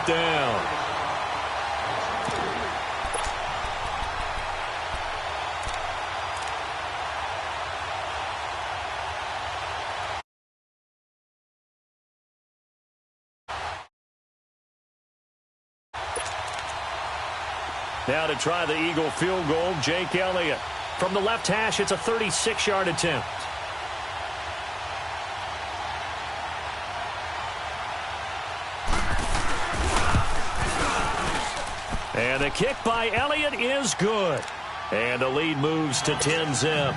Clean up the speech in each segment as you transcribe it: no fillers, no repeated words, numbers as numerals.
4th down. Now to try the Eagle field goal, Jake Elliott. From the left hash, it's a 36-yard attempt. And the kick by Elliott is good. And the lead moves to 10-zip.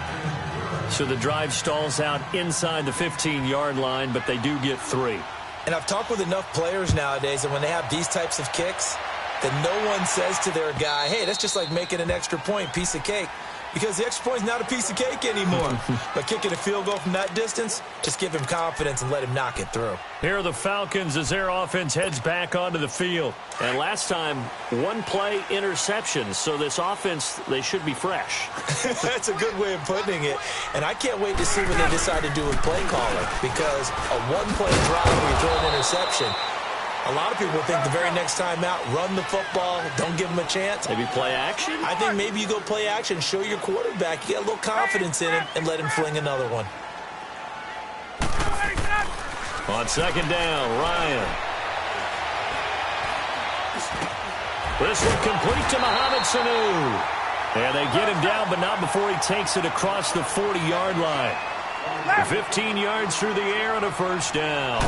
So the drive stalls out inside the 15-yard line, but they do get 3. And I've talked with enough players nowadays that when they have these types of kicks, that no one says to their guy, hey, that's just like making an extra point, piece of cake. Because the extra point is not a piece of cake anymore. But kicking a field goal from that distance, just give him confidence and let him knock it through. Here are the Falcons as their offense heads back onto the field. And last time, one play interception. So this offense, they should be fresh. That's a good way of putting it. And I can't wait to see what they decide to do with play calling. Because a one-play drive where you throw an interception, a lot of people think the very next time out, run the football, don't give them a chance. Maybe play action? I think maybe you go play action, show your quarterback, you get a little confidence in him, and let him fling another one. On 2nd down, Ryan. This one complete to Mohamed Sanu. And they get him down, but not before he takes it across the 40-yard line. 15 yards through the air and a 1st down.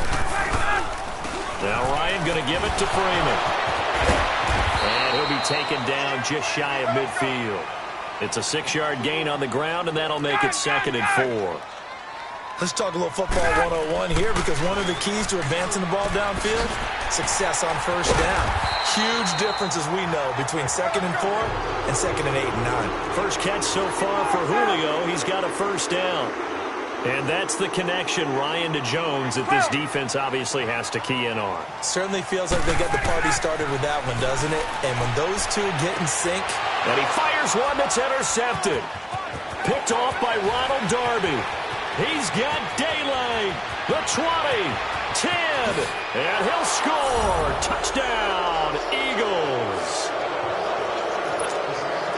Now Ryan going to give it to Freeman. And he'll be taken down just shy of midfield. It's a 6-yard gain on the ground, and that'll make it 2nd and 4. Let's talk a little football 101 here, because one of the keys to advancing the ball downfield, success on 1st down. Huge difference, as we know, between 2nd and 4 and 2nd and 8 and 9. First catch so far for Julio. He's got a 1st down. And that's the connection, Ryan to Jones, that this defense obviously has to key in on. Certainly feels like they got the party started with that one, doesn't it? And when those two get in sync. And he fires one that's intercepted. Picked off by Ronald Darby. He's got daylight. The 20, 10, and he'll score. Touchdown, Eagles.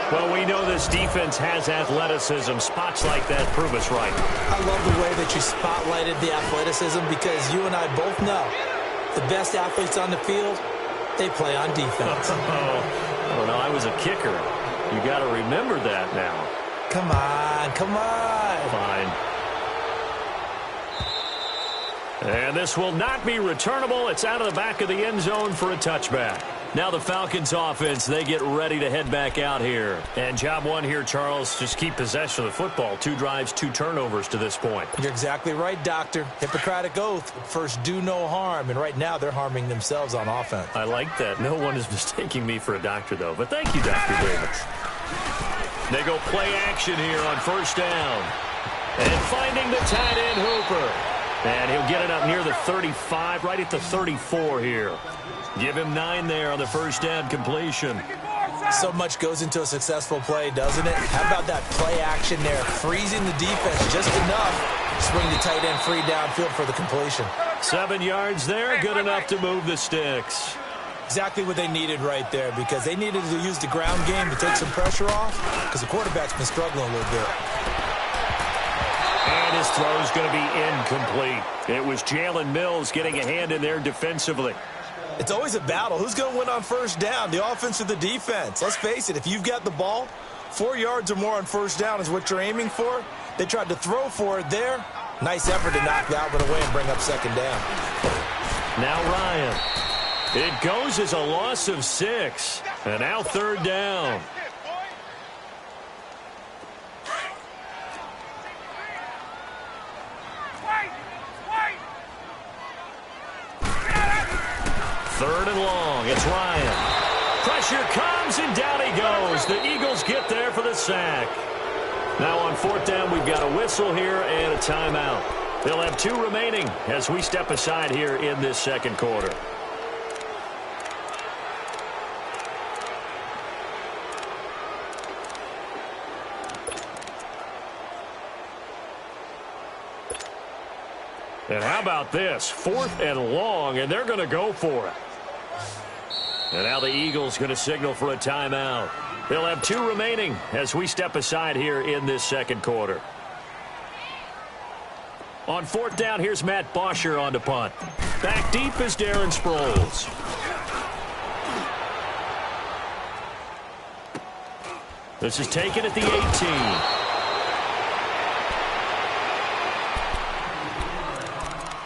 Well, we know this defense has athleticism. Spots like that prove us right. I love the way that you spotlighted the athleticism, because you and I both know the best athletes on the field, they play on defense. I don't know. I was a kicker. You got to remember that now. Come on, come on. Fine. And this will not be returnable. It's out of the back of the end zone for a touchback. Now the Falcons offense, they get ready to head back out here. And job one here, Charles, just keep possession of the football. 2 drives, 2 turnovers to this point. You're exactly right, Doctor. Hippocratic oath. First, do no harm. And right now, they're harming themselves on offense. I like that. No one is mistaking me for a doctor, though. But thank you, Dr. Davis. They go play action here on 1st down. And finding the tight end, Hooper. And he'll get it up near the 35, right at the 34 here. Give him 9 there on the 1st down completion. So much goes into a successful play, doesn't it? How about that play action there? Freezing the defense just enough. Swing the tight end free downfield for the completion. 7 yards there, good enough to move the sticks. Exactly what they needed right there, because they needed to use the ground game to take some pressure off, because the quarterback's been struggling a little bit. And his throw is going to be incomplete. It was Jalen Mills getting a hand in there defensively. It's always a battle. Who's going to win on 1st down, the offense or the defense? Let's face it, if you've got the ball, 4 yards or more on 1st down is what you're aiming for. They tried to throw for it there. Nice effort to knock that one away and bring up 2nd down. Now Ryan. It goes as a loss of 6. And now 3rd down. Third and long. It's Ryan. Pressure comes, and down he goes. The Eagles get there for the sack. Now on 4th down, we've got a whistle here and a timeout. They'll have 2 remaining as we step aside here in this 2nd quarter. And how about this? 4th and long, and they're going to go for it. And now the Eagles going to signal for a timeout. They'll have 2 remaining as we step aside here in this second quarter. On 4th down, here's Matt Bosher on to punt. Back deep is Darren Sproles. This is taken at the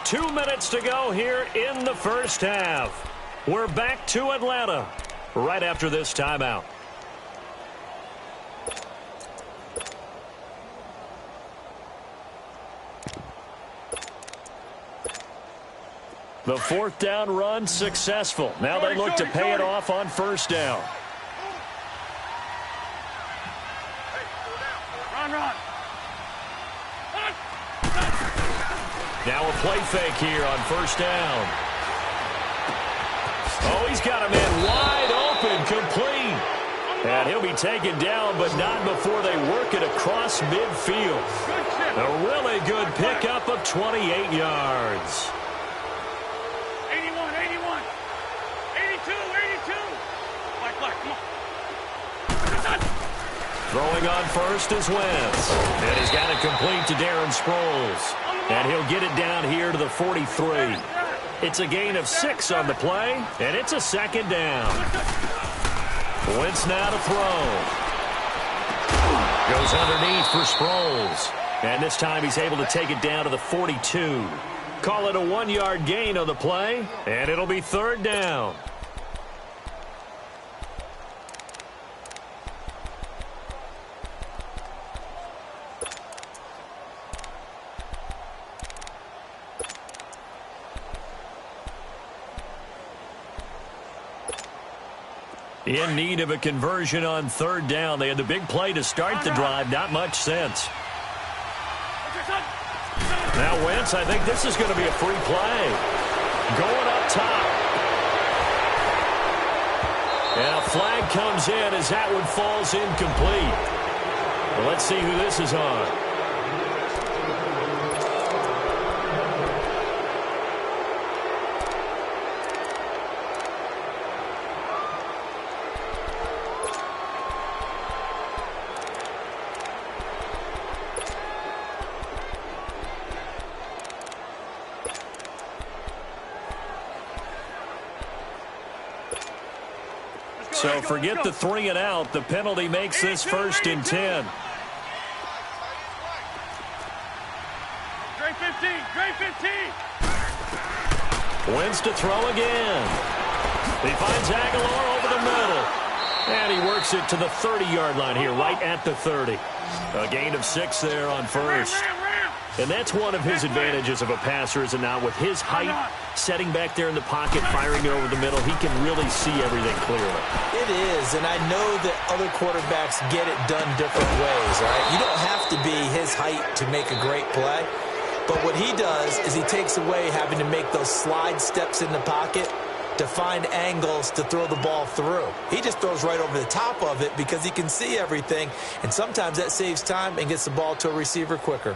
18. 2 minutes to go here in the first half. We're back to Atlanta right after this timeout. The 4th down run successful. Now they look to pay it off on 1st down. Run. Now a play fake here on 1st down. Oh, he's got a man wide open, complete. And he'll be taken down, but not before they work it across midfield. A really good pickup of 28 yards. 81, 82. Black, come on. Throwing on 1st is Wentz. And he's got it complete to Darren Sproles. And he'll get it down here to the 43. It's a gain of 6 on the play, and it's a 2nd down. Wentz now to throw. Goes underneath for Sproles. And this time he's able to take it down to the 42. Call it a 1-yard gain on the play, and it'll be 3rd down. In need of a conversion on 3rd down. They had the big play to start the drive. Not much sense. Now Wentz, I think this is going to be a free play. Going up top. And a flag comes in as that one falls incomplete. Well, let's see who this is on. So forget the 3 and out. The penalty makes this 1st and 10. Great 15. Wins to throw again. He finds Aguilar over the middle. And he works it to the 30-yard line here, right at the 30. A gain of 6 there on 1st. And that's one of his advantages of a passer, is it not? With his height, setting back there in the pocket, firing it over the middle, he can really see everything clearly. It is, and I know that other quarterbacks get it done different ways, right? You don't have to be his height to make a great play. But what he does is he takes away having to make those slide steps in the pocket to find angles to throw the ball through. He just throws right over the top of it because he can see everything, and sometimes that saves time and gets the ball to a receiver quicker.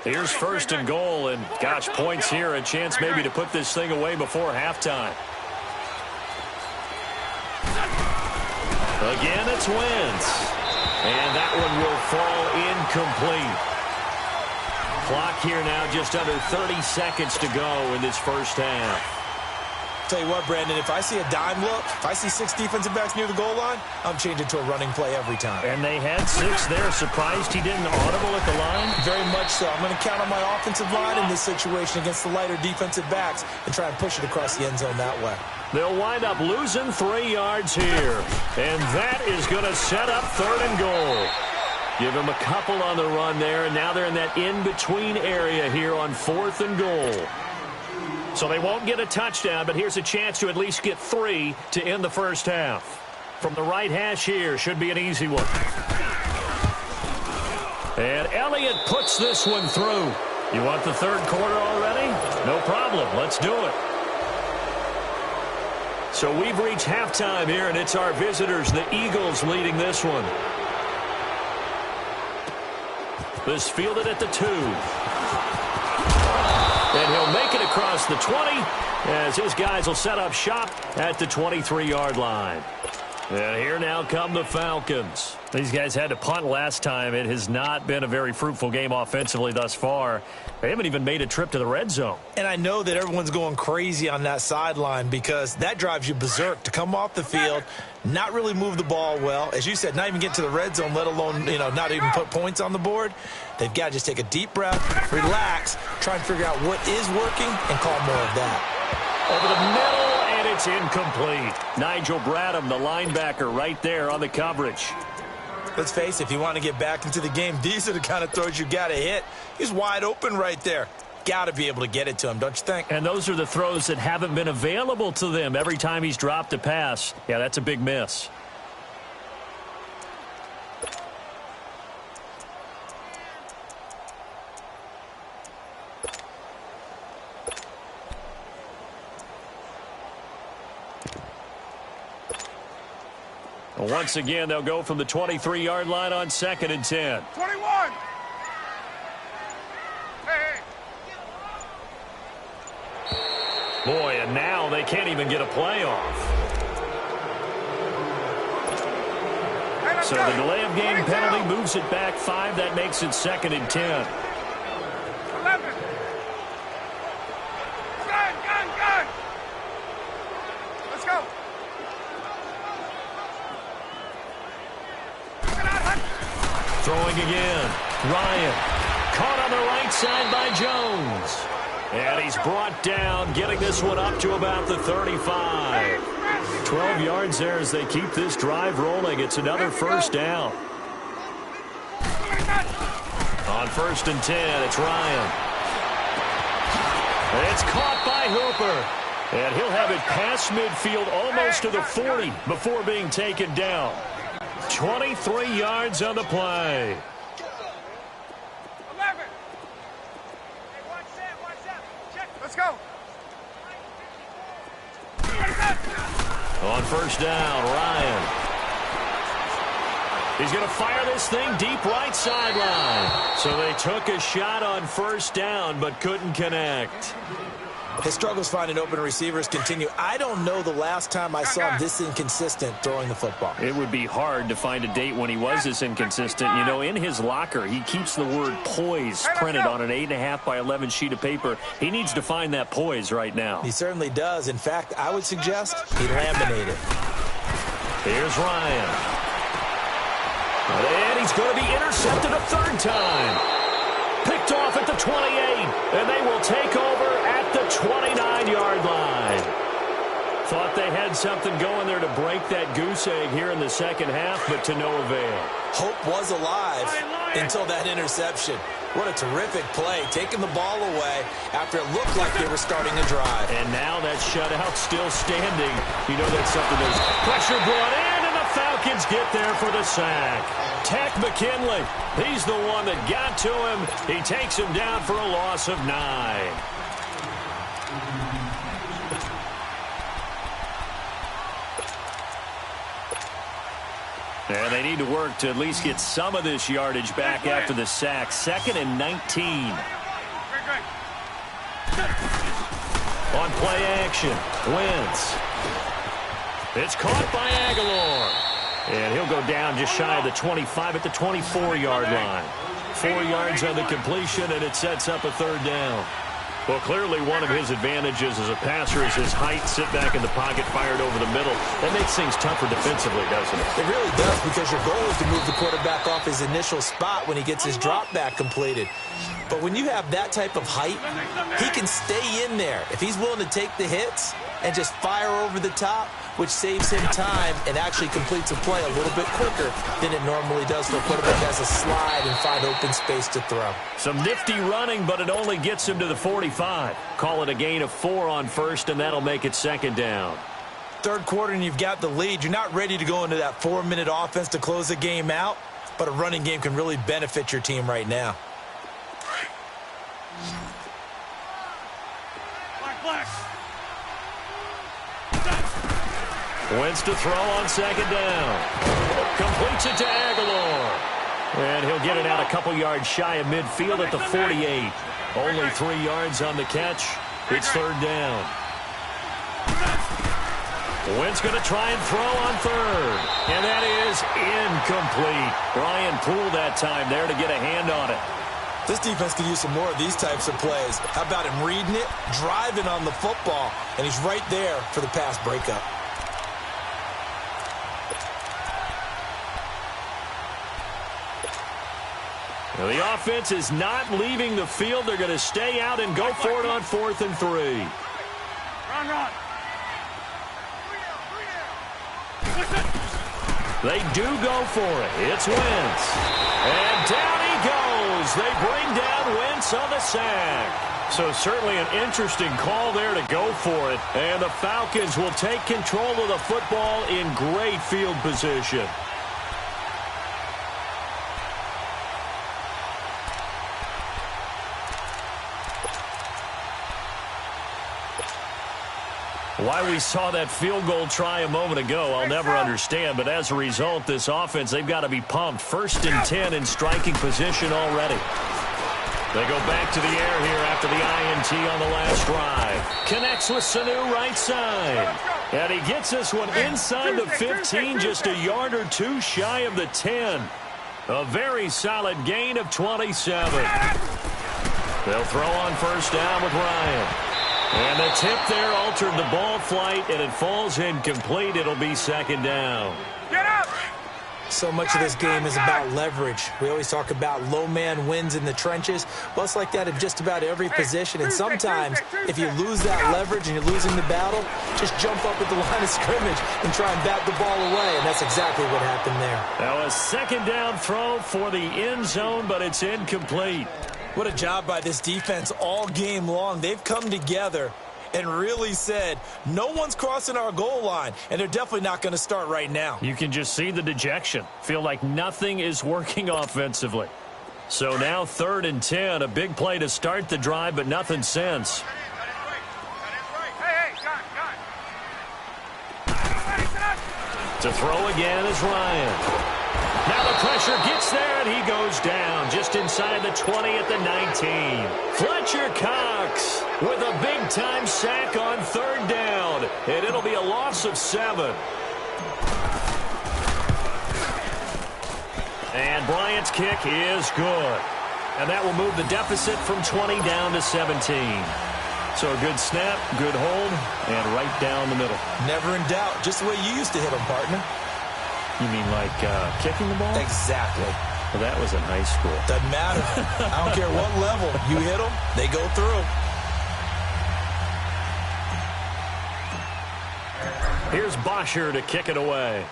Here's 1st and goal, and gosh, points here, a chance maybe to put this thing away before halftime. Again, it's Wentz. And that one will fall incomplete. Clock here now just under 30 seconds to go in this first half. Tell you what, Brandon, if I see a dime look, if I see 6 defensive backs near the goal line, I'm changing to a running play every time. And they had 6 there. Surprised he didn't audible at the line? Very much so. I'm going to count on my offensive line in this situation against the lighter defensive backs and try and push it across the end zone that way. They'll wind up losing 3 yards here. And that is going to set up 3rd and goal. Give them a couple on the run there, and now they're in that in-between area here on 4th and goal. So they won't get a touchdown, but here's a chance to at least get 3 to end the first half. From the right hash here, should be an easy one. And Elliott puts this one through. You want the 3rd quarter already? No problem. Let's do it. So we've reached halftime here, and it's our visitors, the Eagles, leading this one. This fielded at the 2. And he'll make it across the 20 as his guys will set up shop at the 23-yard line. And here now come the Falcons. These guys had to punt last time. It has not been a very fruitful game offensively thus far. They haven't even made a trip to the red zone. And I know that everyone's going crazy on that sideline because that drives you berserk to come off the field, not really move the ball well. As you said, not even get to the red zone, let alone, not even put points on the board. They've got to just take a deep breath, relax, try and figure out what is working, and call more of that. Over the middle, and it's incomplete. Nigel Bradham, the linebacker, right there on the coverage. Let's face it, if you want to get back into the game, these are the kind of throws you got to hit. He's wide open right there. Got to be able to get it to him, don't you think? And those are the throws that haven't been available to them every time he's dropped a pass. Yeah, that's a big miss. Once again, they'll go from the 23-yard line on 2nd and 10. 21. Hey. Boy, and now they can't even get a play off. Hey, So the delay of game penalty moves it back 5. That makes it 2nd and 10. 11. Gun. Let's go. Throwing again. Ryan. Caught on the right side by Jones. And he's brought down, getting this one up to about the 35. 12 yards there as they keep this drive rolling. It's another first down. On 1st and 10, it's Ryan. It's caught by Hooper. And he'll have it past midfield almost to the 40 before being taken down. 23 yards on the play. 11. Hey, watch that. Check. Let's go. On 1st down, Ryan. He's going to fire this thing deep right sideline. So they took a shot on 1st down but couldn't connect. His struggles finding open receivers continue. I don't know the last time I saw him this inconsistent throwing the football. It would be hard to find a date when he was this inconsistent. In his locker, he keeps the word poise printed on an 8.5 by 11 sheet of paper. He needs to find that poise right now. He certainly does. In fact, I would suggest he laminated. Here's Ryan. And he's going to be intercepted a 3rd time. Picked off at the 28, and they will take over at the 29-yard line. Thought they had something going there to break that goose egg here in the 2nd half, but to no avail. Hope was alive until that interception. What a terrific play, taking the ball away after it looked like they were starting a drive. And now that shutout still standing. That's something that's pressure brought in, and the Falcons get there for the sack. Tech McKinley, he's the one that got to him. He takes him down for a loss of 9. And they need to work to at least get some of this yardage back after the sack. 2nd and 19. On play action, Wentz. It's caught by Aguilar. And he'll go down just shy of the 25 at the 24-yard line. 4 yards on the completion, and it sets up a 3rd down. Well, clearly one of his advantages as a passer is his height. Sit back in the pocket, fired over the middle. That makes things tougher defensively, doesn't it? It really does, because your goal is to move the quarterback off his initial spot when he gets his drop back completed. But when you have that type of height, he can stay in there. If he's willing to take the hits and just fire over the top, which saves him time and actually completes a play a little bit quicker than it normally does for a quarterback that has a slide and find open space to throw. Some nifty running, but it only gets him to the 45. Call it a gain of 4 on 1st, and that'll make it 2nd down. 3rd quarter, and you've got the lead. You're not ready to go into that 4-minute offense to close the game out, but a running game can really benefit your team right now. Black. Wentz to throw on 2nd down. Completes it to Aguilar. And he'll get it out a couple yards shy of midfield at the 48. Only 3 yards on the catch. It's third down. Wynn's going to try and throw on third. And that is incomplete. Brian Poole that time there to get a hand on it. This defense could use some more of these types of plays. How about him reading it, driving on the football, and he's right there for the pass breakup. Now the offense is not leaving the field. They're going to stay out and go for it on 4th and 3. Run. They do go for it. It's Wentz. And down he goes. They bring down Wentz on the sack. So certainly an interesting call there to go for it. And the Falcons will take control of the football in great field position. Why we saw that field goal try a moment ago, I'll never understand. But as a result, this offense, they've got to be pumped. 1st and 10 in striking position already. They go back to the air here after the INT on the last drive. Connects with Sanu right side. And he gets this one inside the 15, just a yard or two shy of the 10. A very solid gain of 27. They'll throw on 1st down with Ryan. And the tip there altered the ball flight, and it falls incomplete. It'll be 2nd down. Get up! So much of this game is about leverage. We always talk about low man wins in the trenches. Well, it's like that in just about every position. And sometimes, if you lose that leverage and you're losing the battle, just jump up at the line of scrimmage and try and bat the ball away. And that's exactly what happened there. Now a 2nd down throw for the end zone, but it's incomplete. What a job by this defense all game long. They've come together and really said, no one's crossing our goal line, and they're definitely not going to start right now. You can just see the dejection. Feel like nothing is working offensively. So now 3rd and 10, a big play to start the drive, but nothing since. Hey, To throw again is Ryan. Now the pressure gets there, and he goes down just inside the 20 at the 19. Fletcher Cox with a big-time sack on 3rd down, and it'll be a loss of 7. And Bryant's kick is good. And that will move the deficit from 20 down to 17. So a good snap, good hold, and right down the middle. Never in doubt, just the way you used to hit them, partner. You mean like kicking the ball? Exactly. Well, that was in high school. Doesn't matter. I don't care what level. You hit them, they go through. Here's Bosher to kick it away.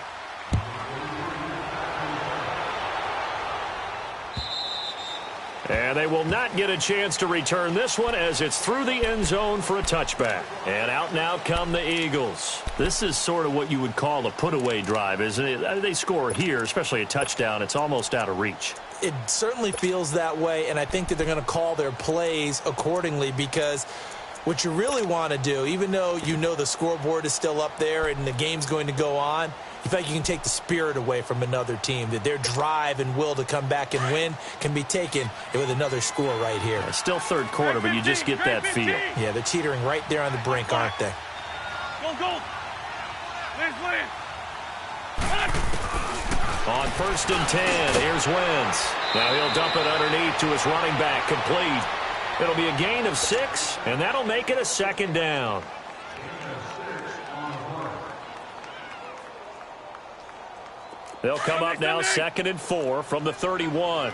And they will not get a chance to return this one as it's through the end zone for a touchback. And out now come the Eagles. This is sort of what you would call a put-away drive, isn't it? They score here, especially a touchdown. It's almost out of reach. It certainly feels that way, and I think that they're going to call their plays accordingly because what you really want to do, even though you know the scoreboard is still up there and the game's going to go on, you feel like you can take the spirit away from another team, that their drive and will to come back and win can be taken with another score right here. It's still 3rd quarter, but you just get that feel. Yeah, they're teetering right there on the brink, aren't they? Go. Liz. On 1st and 10, here's Wentz. Now he'll dump it underneath to his running back, complete. It'll be a gain of 6, and that'll make it a 2nd down. They'll come up now 2nd and 4 from the 31.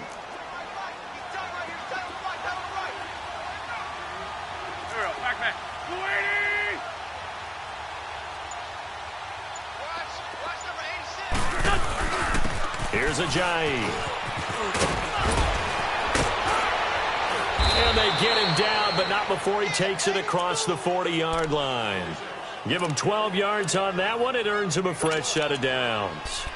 Here's Ajayi. And they get him down, but not before he takes it across the 40-yard line. Give him 12 yards on that one. It earns him a fresh set of downs.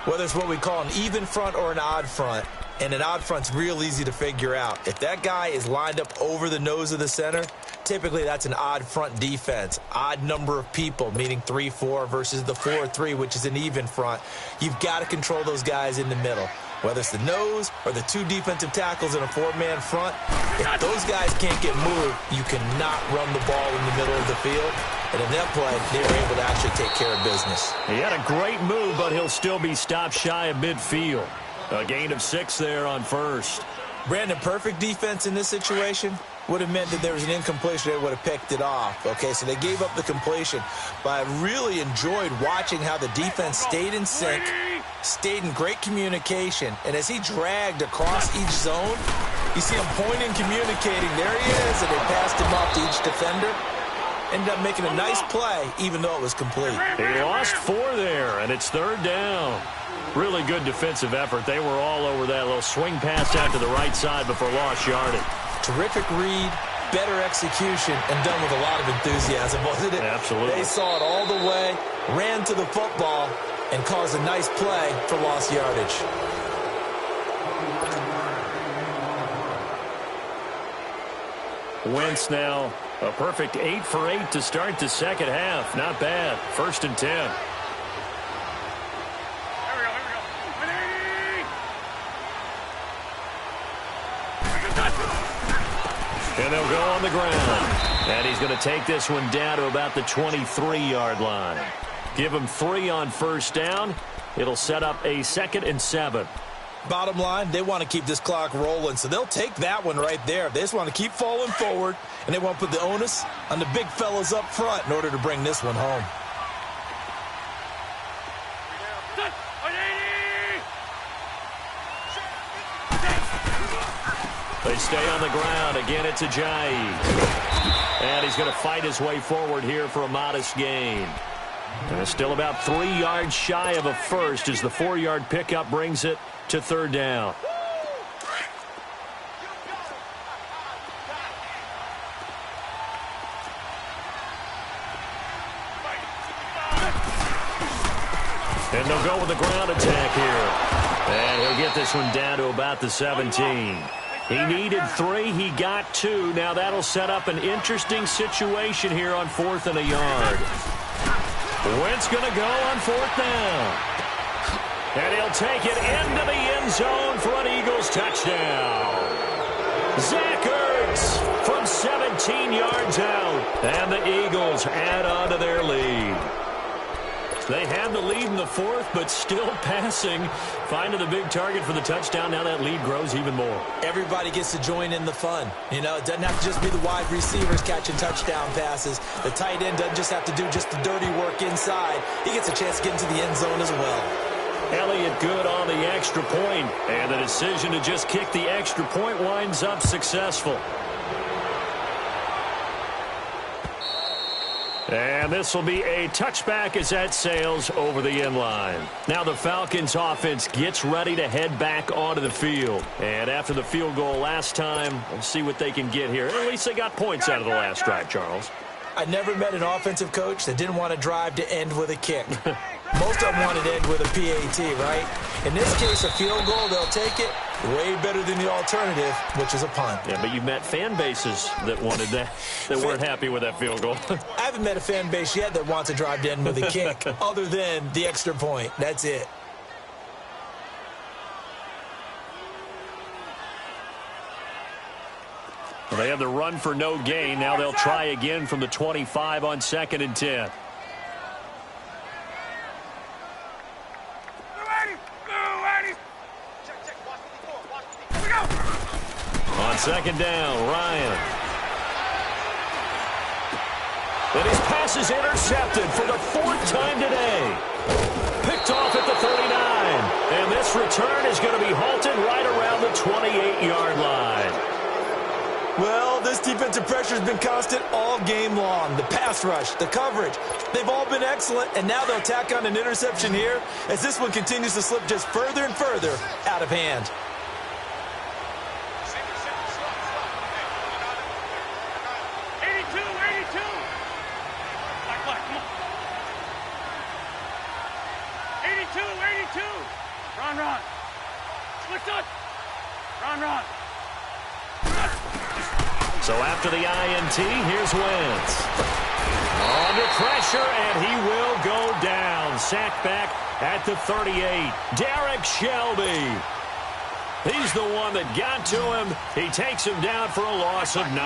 Whether it's what we call an even front or an odd front, and an odd front's real easy to figure out. If that guy is lined up over the nose of the center, typically that's an odd front defense. Odd number of people, meaning 3-4 versus the 4-3, which is an even front. You've got to control those guys in the middle. Whether it's the nose or the two defensive tackles in a four-man front, if those guys can't get moved, you cannot run the ball in the middle of the field. And in that play, they were able to actually take care of business. He had a great move, but he'll still be stopped shy of midfield. A gain of 6 there on first. Brandon, perfect defense in this situation would have meant that there was an incompletion. They would have picked it off. Okay, so they gave up the completion. But I really enjoyed watching how the defense stayed in sync, stayed in great communication. And as he dragged across each zone, you see him pointing, communicating. There he is, and they passed him off to each defender. Ended up making a nice play, even though it was complete. He lost 4 there, and it's 3rd down. Really good defensive effort. They were all over that little swing pass out to the right side before lost yardage. Terrific read, better execution, and done with a lot of enthusiasm, wasn't it? Absolutely. They saw it all the way, ran to the football, and caused a nice play for lost yardage. Wentz now a perfect 8 for 8 to start the second half. Not bad. 1st and 10. And they'll go on the ground. And he's going to take this one down to about the 23-yard line. Give him 3 on 1st down. It'll set up a 2nd and 7. Bottom line, they want to keep this clock rolling, so they'll take that one right there. They just want to keep falling forward, and they want to put the onus on the big fellas up front in order to bring this one home. They stay on the ground. Again, it's Ajayi. And he's going to fight his way forward here for a modest gain. And still about 3 yards shy of a first as the 4-yard pickup brings it to 3rd down. And they'll go with the ground attack here. And he'll get this one down to about the 17. He needed 3. He got 2. Now that'll set up an interesting situation here on 4th and a yard. Wentz going to go on 4th down. And he'll take it into the end zone for an Eagles touchdown. Zach Ertz from 17 yards out. And the Eagles add on to their lead. They had the lead in the 4th, but still passing. Finding the big target for the touchdown. Now that lead grows even more. Everybody gets to join in the fun. You know, it doesn't have to just be the wide receivers catching touchdown passes. The tight end doesn't just have to do just the dirty work inside. He gets a chance to get into the end zone as well. Elliott good on the extra point, and the decision to just kick the extra point winds up successful. And this will be a touchback as that sails over the end line. Now the Falcons offense gets ready to head back onto the field. And after the field goal last time, we'll see what they can get here. At least they got points out of the last drive, Charles. I never met an offensive coach that didn't want to drive to end with a kick. Most of them wanted to end with a PAT, right? In this case, a field goal, they'll take it. Way better than the alternative, which is a punt. Yeah, but you met fan bases that wanted that, that weren't happy with that field goal. I haven't met a fan base yet that wants to drive to end with a kick, other than the extra point. That's it. Well, they have the run for no gain. Now they'll try again from the 25 on 2nd and 10. On 2nd down, Ryan. And his pass is intercepted for the 4th time today. Picked off at the 39. And this return is going to be halted right around the 28-yard line. Well, this defensive pressure has been constant all game long. The pass rush, the coverage, they've all been excellent, and now they'll tack on an interception here as this one continues to slip just further and further out of hand. Run. Slick up. Run. So after the INT, here's Wentz. Under pressure, and he will go down. Sacked back at the 38. Derek Shelby. He's the one that got to him. He takes him down for a loss of 9.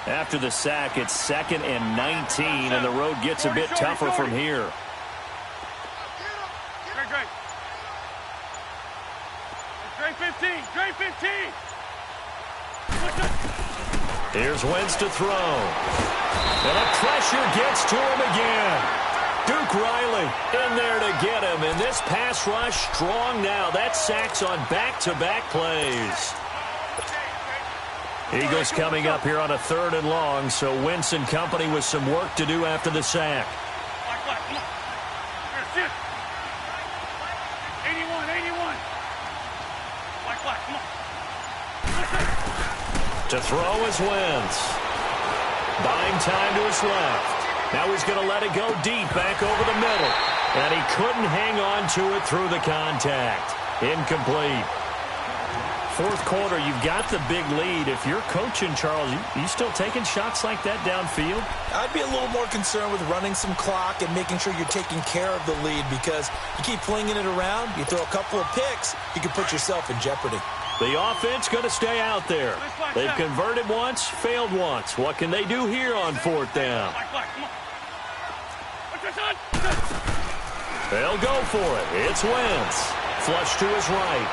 After the sack, it's 2nd and 19, and the road gets a bit tougher from here. Drain 15. Drain 15. Here's Wentz to throw. And the pressure gets to him again. Duke Riley in there to get him. And this pass rush strong now. That sack's on back-to-back plays. Eagles coming up here on a 3rd and long, so Wentz and company with some work to do after the sack. 81. Come on. To throw is Wentz. Buying time to his left. Now he's going to let it go deep back over the middle. And he couldn't hang on to it through the contact. Incomplete. 4th quarter, you've got the big lead. If you're coaching, Charles, you still taking shots like that downfield? I'd be a little more concerned with running some clock and making sure you're taking care of the lead, because you keep flinging it around, you throw a couple of picks, you can put yourself in jeopardy. The offense going to stay out there. They've converted once, failed once. What can they do here on 4th down? They'll go for it. It's Wentz. Flush to his right.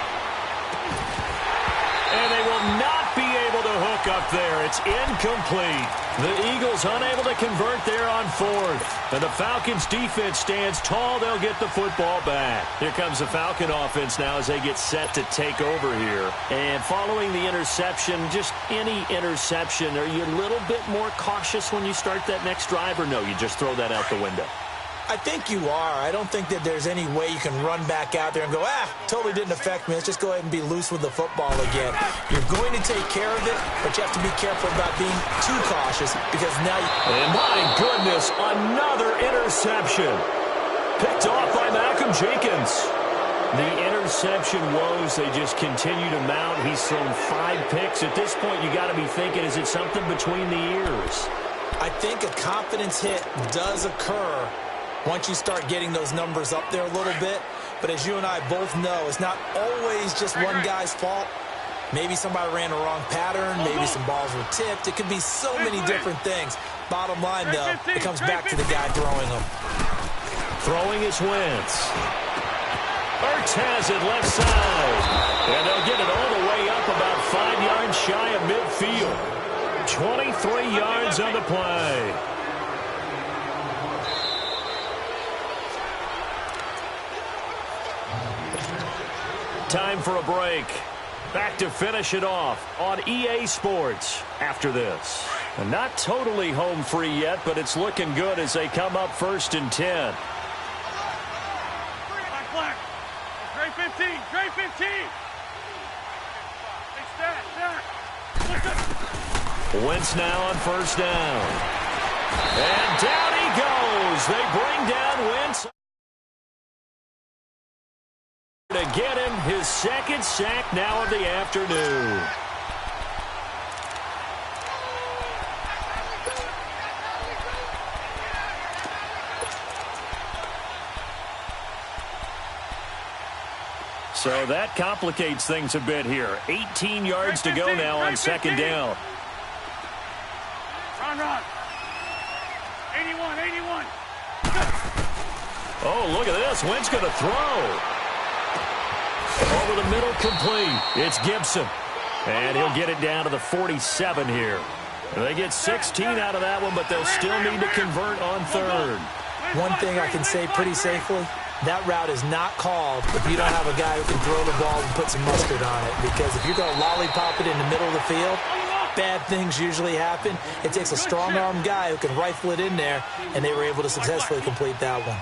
And they will not be able to hook up there. It's incomplete. The Eagles unable to convert there on 4th. And the Falcons defense stands tall. They'll get the football back. Here comes the Falcon offense now as they get set to take over here. And following the interception, just any interception, are you a little bit more cautious when you start that next drive, or no, you just throw that out the window? I think you are. I don't think that there's any way you can run back out there and go, totally didn't affect me. Let's just go ahead and be loose with the football again. You're going to take care of it, but you have to be careful about being too cautious, because now you... And my goodness, another interception. Picked off by Malcolm Jenkins. The interception woes, they just continue to mount. He's thrown 5 picks. At this point, you got to be thinking, is it something between the ears? I think a confidence hit does occur once you start getting those numbers up there a little bit. But as you and I both know, it's not always just one guy's fault. Maybe somebody ran a wrong pattern. Maybe some balls were tipped. It could be so many different things. Bottom line, though, it comes back to the guy throwing them. Throwing is Wentz. Ertz has it left side. And they'll get it all the way up about 5 yards shy of midfield. 23 yards on the play. Time for a break. Back to finish it off on EA Sports after this. And not totally home free yet, but it's looking good as they come up 1st and 10. Black. Drain 15. Drain 15. Wentz now on 1st down. And down he goes. They bring down Wentz to get him his 2nd sack now of the afternoon. So that complicates things a bit here. 18 yards to go now on 2nd down. Run. 81. Oh, look at this. Wentz going to throw. Over the middle, complete. It's Gibson. And he'll get it down to the 47 here. They get 16 out of that one, but they'll still need to convert on 3rd. One thing I can say pretty safely, that route is not called if you don't have a guy who can throw the ball and put some mustard on it. Because if you're going to lollipop it in the middle of the field, bad things usually happen. It takes a strong-armed guy who can rifle it in there, and they were able to successfully complete that one.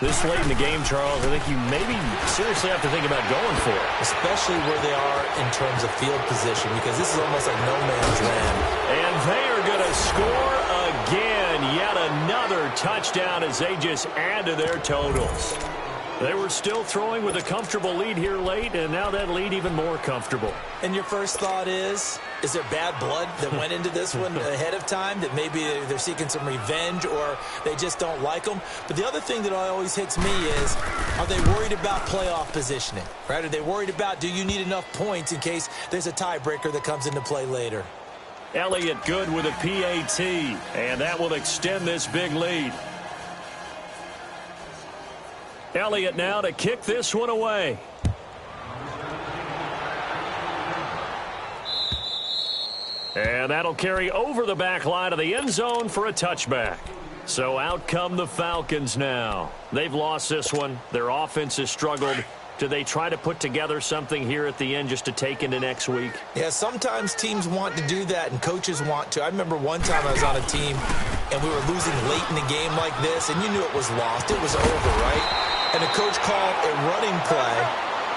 This late in the game, Charles, I think you maybe seriously have to think about going for it. Especially where they are in terms of field position, because this is almost like no man's land. And they are going to score again. Yet another touchdown as they just add to their totals. They were still throwing with a comfortable lead here late, and now that lead even more comfortable. And your first thought is there bad blood that went into this one ahead of time, that maybe they're seeking some revenge or they just don't like them? But the other thing that always hits me is, are they worried about playoff positioning? Right? Are they worried about, do you need enough points in case there's a tiebreaker that comes into play later? Elliott good with a PAT, and that will extend this big lead. Elliott now to kick this one away. And that'll carry over the back line of the end zone for a touchback. So out come the Falcons now. They've lost this one. Their offense has struggled. Do they try to put together something here at the end just to take into next week? Yeah, sometimes teams want to do that and coaches want to. I remember one time I was on a team and we were losing late in the game like this, and you knew it was lost. It was over, right? And the coach called a running play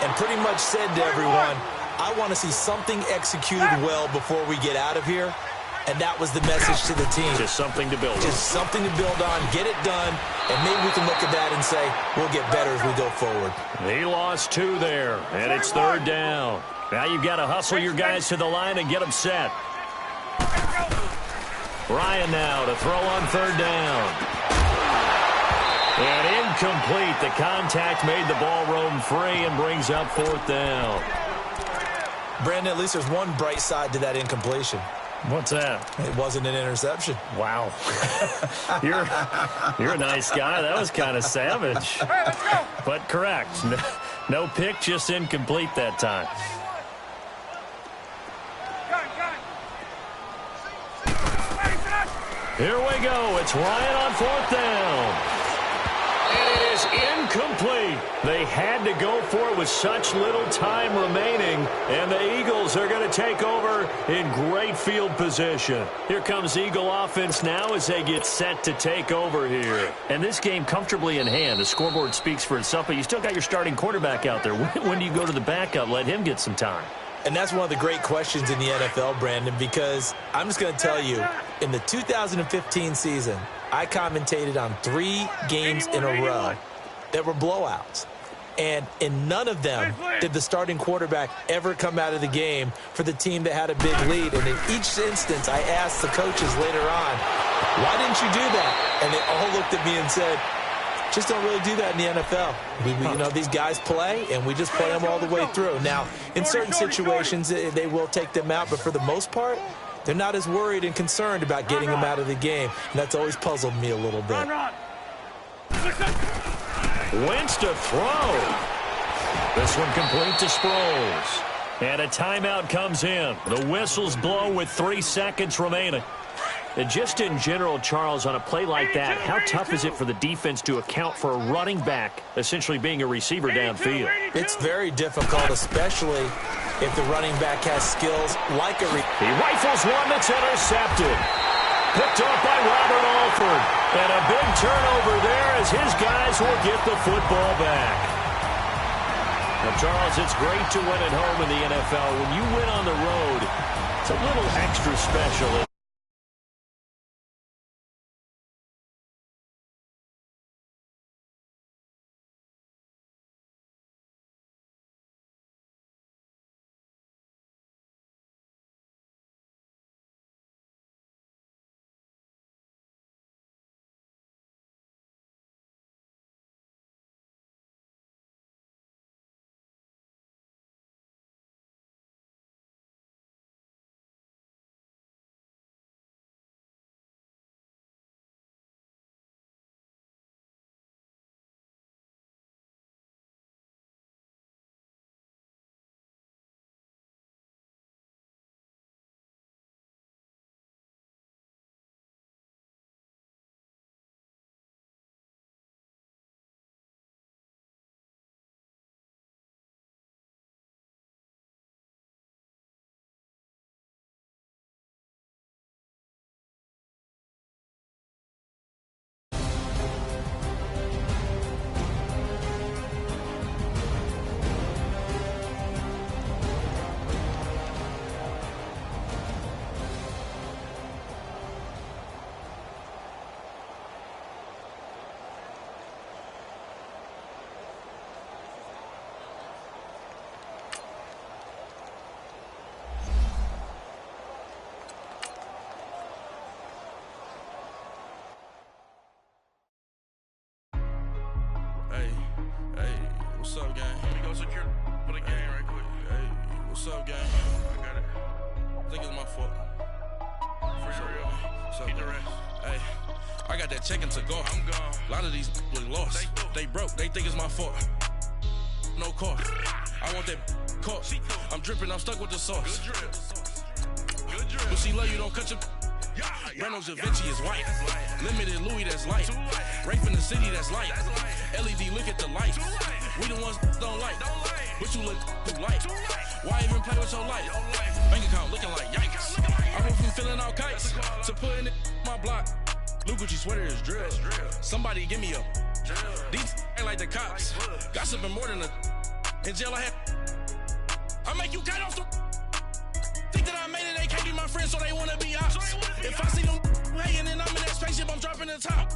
and pretty much said to everyone, I want to see something executed well before we get out of here. And that was the message to the team. Just something to build on. Just something to build on, get it done, and maybe we can look at that and say, we'll get better as we go forward. He lost 2 there, and it's 3rd down. Now you've got to hustle your guys to the line and get them set. Ryan now to throw on 3rd down. And incomplete. The contact made the ball roam free and brings up 4th down. Brandon, at least there's one bright side to that incompletion. What's that? It wasn't an interception. Wow. You're a nice guy. That was kind of savage. But correct. No pick, just incomplete that time. Here we go. It's Ryan on 4th down. And it is incomplete. They had to go for it with such little time remaining. And the Eagles are going to take over in great field position. Here comes Eagle offense now as they get set to take over here. And this game comfortably in hand. The scoreboard speaks for itself, but you still got your starting quarterback out there. When do you go to the backup? Let him get some time. And that's one of the great questions in the NFL, Brandon, because I'm just going to tell you, in the 2015 season, I commentated on 3 games in a row that were blowouts. And in none of them did the starting quarterback ever come out of the game for the team that had a big lead. And in each instance, I asked the coaches later on, why didn't you do that? And they all looked at me and said, just don't really do that in the NFL. You know, these guys play, and we just play them all the way through. Now, in certain situations, they will take them out, but for the most part, they're not as worried and concerned about getting them out of the game. And that's always puzzled me a little bit. Wentz to throw. This one complete to Sproles. And a timeout comes in. The whistles blow with 3 seconds remaining. And just in general, Charles, on a play like that, how tough is it for the defense to account for a running back essentially being a receiver downfield? It's very difficult, especially if the running back has skills like a... He rifles one that's intercepted. Picked off by Robert Alford. And a big turnover there as his guys will get the football back. Now, Charles, it's great to win at home in the NFL. When you win on the road, it's a little extra special. What's up, gang? Let me go secure for the game right quick. Hey, what's up, gang? I got it. I think it's my fault. For real. What's up, the rest. Hey, I got that check-in to go. I'm gone. A lot of these was lost. They broke. They think it's my fault. No cost. I want that caught. I'm dripping. I'm stuck with the sauce. Good drip. But she love you. Don't cut your. Reynolds Da Vinci is white. Limited Louis, that's light. Rape in the city, that's light. LED, look at the light. We the ones don't like. But you look too light. Why even play with your life? Bank account looking like yikes. I went from filling out kites to putting it my block. Blue Gucci sweater is drill. Somebody give me a. These ain't like the cops. Gossiping more than a. In jail I had. I make you cut off the. Think that I made it, they can't be my friends, so they wanna be ops. If I see them hating and I'm in that spaceship, I'm dropping the top.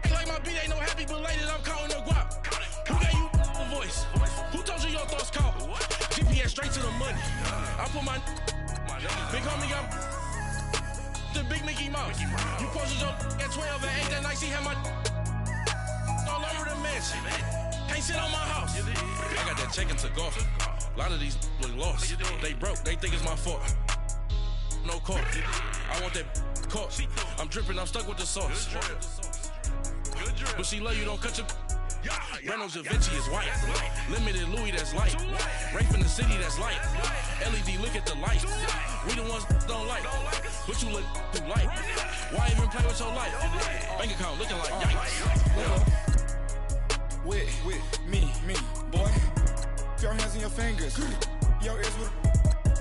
Ain't like my beat ain't no happy belated, I'm counting the guap. Who gave you a voice? Who told you your thoughts count? GPS straight to the money. I put my big homie got the big Mickey Mouse. You posted your at 12 and 8 that night, she had my all over the mansion. Can't sit on my house. I got that check-in to go. A lot of these was lost. They broke. They think it's my fault. No cost. I want that caught. I'm dripping. I'm stuck with the sauce. But she love you. Don't cut your. Reynolds Da Vinci is white. Limited Louis, that's light. Rape in the city, that's light. LED, look at the light. We the ones don't like. But you look too light. Why even play with your life? Bank account looking like yikes. With me, boy. Your hands in your fingers. Your ears with.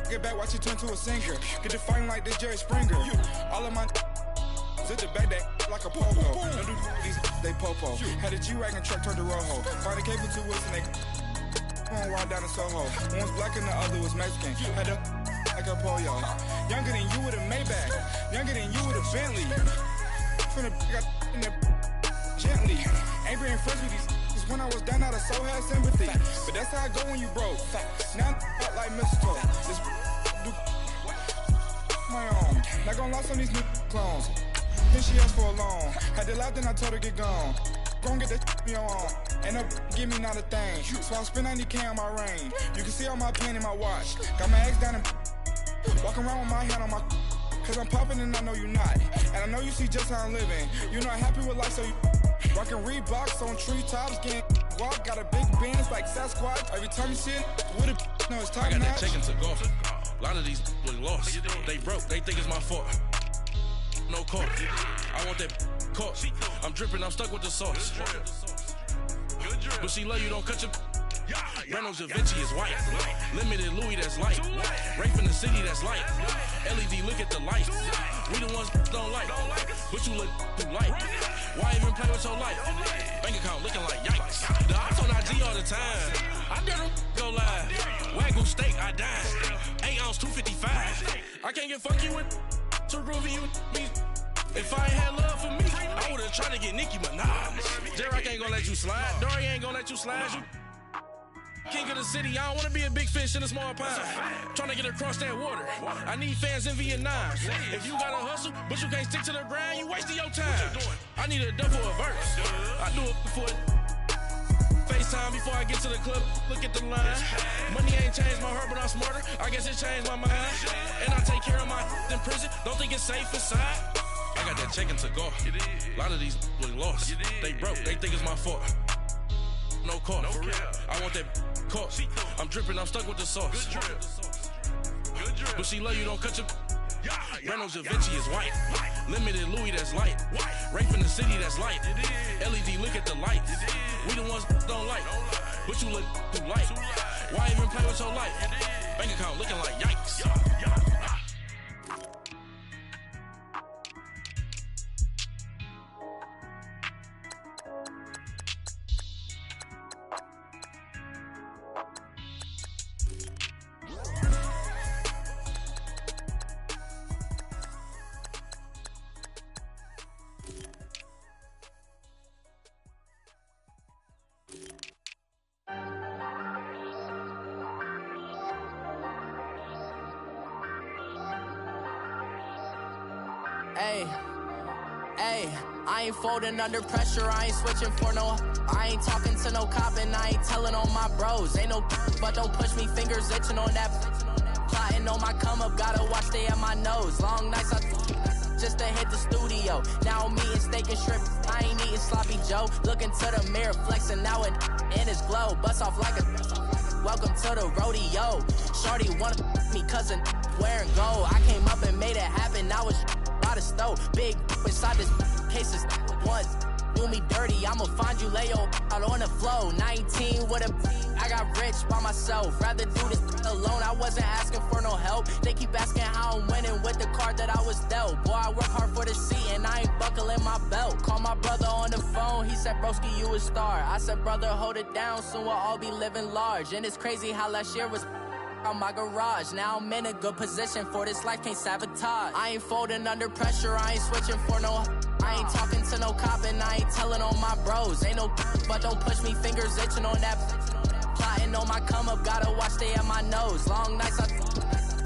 Get back, watch you turn to a singer. Get to fighting like this Jerry Springer. All of my. Zip the back that like a pogo. Don't do these, they popo. Had a G-Wagon truck turned to Rojo. Find a cable to us and they on ride down in Soho. One was black and the other was Mexican. Had a like a pollo. Younger than you with a Maybach. Younger than you with a Bentley. From the got in the gently. Ain't being friends with these. Cause when I was down, I so had sympathy. But that's how I go when you broke. Now I'm out like mistletoe. This do my own. Not gonna lost on these new clones. Then she asked for a loan. Had to laugh, then I told her get gone. Gon' get that me on. Ain't no give me not a thing. So I spend 90K on my ring. You can see all my pain in my watch. Got my ex down and walking around with my hand on my. Cause I'm popping and I know you not. And I know you see just how I'm living. You're not happy with life, so you rockin' Reeboks on treetops, getting walk. Got a big Benz like Sasquatch. Every time you see it, with a no, it's top notch. I got that check-in to go. A lot of these was lost. They broke. They think it's my fault. No cost. I want that caught. I'm dripping. I'm stuck with the sauce. But she love you. Don't cut your. Reynolds Da Vinci is white. Limited Louis, that's light. Rape in the city, that's light. LED, look at the light. We the ones don't like. But you look too light. Why even play with your life? Bank account looking like yikes. The ops on IG all the time. I dare them go live. Wagyu steak, I died. 8 ounce, 255. I can't get funky with too groovy you me. If I ain't had love for me, I would've tried to get Nicki Minaj. J-Rock ain't gonna let you slide. Dory ain't gonna let you slide. You king of the city, I don't wanna be a big fish in a small pond. Trying to get across that water. I need fans in Vietnam. If you gotta hustle, but you can't stick to the grind, you wasting your time. I need a double a verse. I do it before FaceTime before I get to the club. Look at the line. Money ain't changed my heart, but I'm smarter. I guess it changed my mind. And I take care of my in prison. Don't think it's safe inside. I got that check-in to go. A lot of these was lost. They broke. They think it's my fault. No cost. I want that caught. I'm dripping. I'm stuck with the sauce. But she love you. Don't cut your. Reynolds Da Vinci is white. Limited Louis, that's light. Rape in the city, that's light. LED, look at the light. We the ones don't like. But you look too light. Why even play with your life? Bank account looking like yikes. Ay, I ain't folding under pressure, I ain't switching for no. I ain't talking to no copping, I ain't telling on my bros. Ain't no but don't push me, fingers itching on that. Plotting on my come up, gotta watch stay at my nose. Long nights just to hit the studio. Now I'm eating steak and shrimp, I ain't eating sloppy Joe. Looking to the mirror, flexing now it in his glow. Bust off like a welcome to the rodeo. Shorty wanna me cousin wearing gold. I came up and made it happen, I was by the stove. Big inside this cases once. Do me dirty, I'ma find you, lay your out on the floor. 19 with a I got rich by myself. Rather do this alone, I wasn't asking for no help. They keep asking how I'm winning with the card that I was dealt. Boy, I work hard for the seat and I ain't buckling my belt. Call my brother on the phone, he said, broski, you a star. I said, brother, hold it down, soon we'll all be living large. And it's crazy how last year was on my garage. Now I'm in a good position for this life, can't sabotage. I ain't folding under pressure, I ain't switching for no. I ain't talking to no copping, I ain't telling on my bros. Ain't no but don't push me, fingers itching on that. Plotting on my come up, gotta watch stay at my nose. Long nights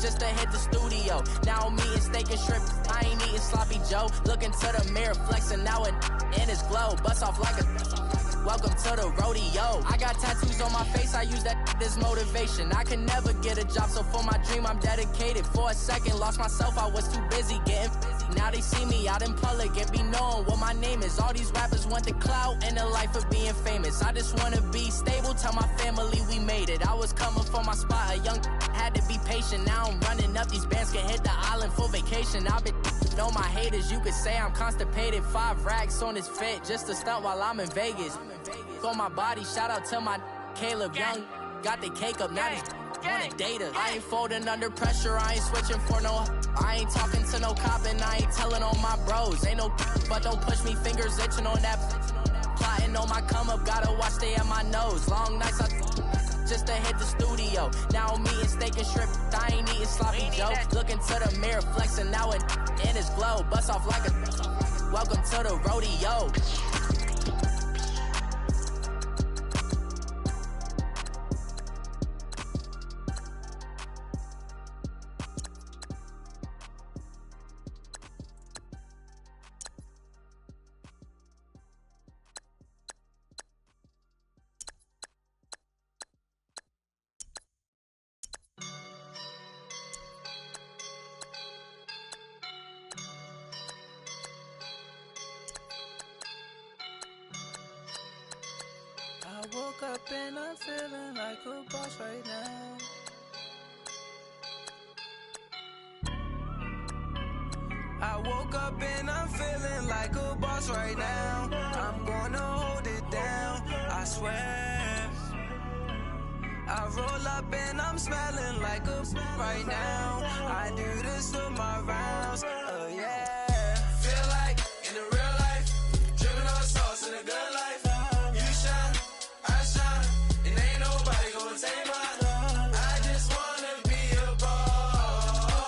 just to hit the studio. Now I'm eating steak and shrimp, I ain't eating sloppy Joe. Looking to the mirror, flexing now it in his glow. Bust off like a welcome to the rodeo. I got tattoos on my face, I use that as motivation. I can never get a job, so for my dream I'm dedicated. For a second, lost myself, I was too busy getting now they see me out in public and be knowing what my name is. All these rappers want the clout and the life of being famous. I just wanna be stable, tell my family we made it. I was coming for my spot, a young had to be patient. Now I'm running up, these bands can hit the island for vacation. I've been know my haters, you could say I'm constipated. 5 racks on his fit, just to stunt while I'm in Vegas. For my body, shout out to my Caleb Young. Got the cake up, now he's on a data. I ain't folding under pressure, I ain't switching for no. I ain't talking to no copping, I ain't telling on my bros. Ain't no but don't push me, fingers itching on that. Plotting on my come up, gotta watch stay at my nose. Long nights just to hit the studio. Now I'm eating steak and shrimp, I ain't eating sloppy Joe. Looking to the mirror, flexing now it in his glow. Bust off like a welcome to the rodeo. I woke up and I'm feeling like a boss right now. I woke up and I'm feeling like a boss right now. I'm gonna hold it down, I swear. I roll up and I'm smelling like a right now. I do this for my rounds, oh yeah. Feel like in the real life, dripping on sauce in a good life. You shine, I shine, and ain't nobody gonna take mine. I just wanna be a boss.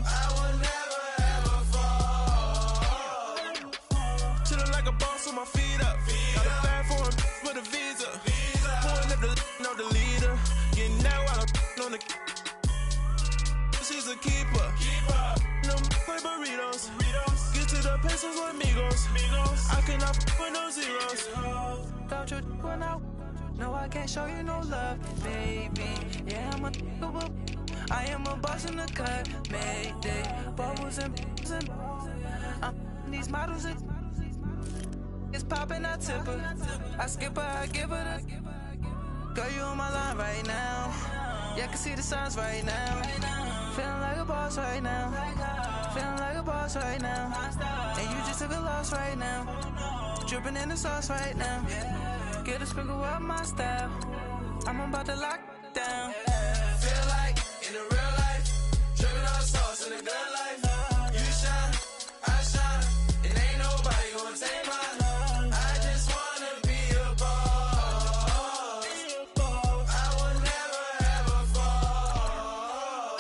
I will never ever fall. Chillin' like a boss with my feet up. Got a bag for him with a visa. Pulling up the leader. Getting that while I'm on the. She's a keeper. No play burritos. Get to the pesos with amigos. I cannot with no zeros. Don't you run out? No, I can't show you no love, baby. Yeah, I am a boss in the cut. Mayday, bubbles and these models. It's popping, I tip her. I skip her, I give her the. Girl, you on my line right now. Yeah, I can see the signs right now. Feeling like a boss right now. Feeling like a boss right now. And you just took a loss right now. Dripping in the sauce right now. Get a sprinkle up my style. I'm about to lock down. Feel like in the real life, dripping on sauce in the good life. You shine, I shine, and ain't nobody gonna take mine. I just wanna be a boss. I will never ever fall.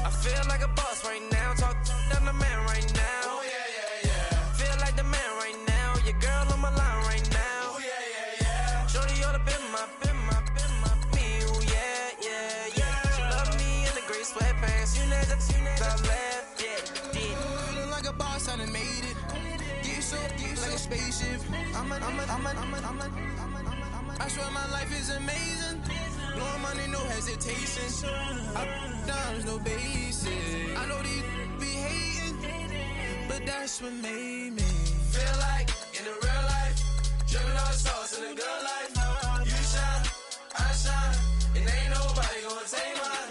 I feel like a boss right now. Talk to the man right now. Oh yeah. Feel like the man right now. Your girl on my line right now. Oh yeah. Shorty all up in my me. Oh yeah. She love me in the gray sweatpants. You never left. Yeah. Feeling like a boss, I done made it. Get so like a spaceship. I'm swear my life is amazing. Blowing money, no hesitation. Up, downs, no basic. I know these be hating, but that's what made me feel like in the real life. Dripping all the sauce in the good life. You shine, I shine, and ain't nobody gonna take mine.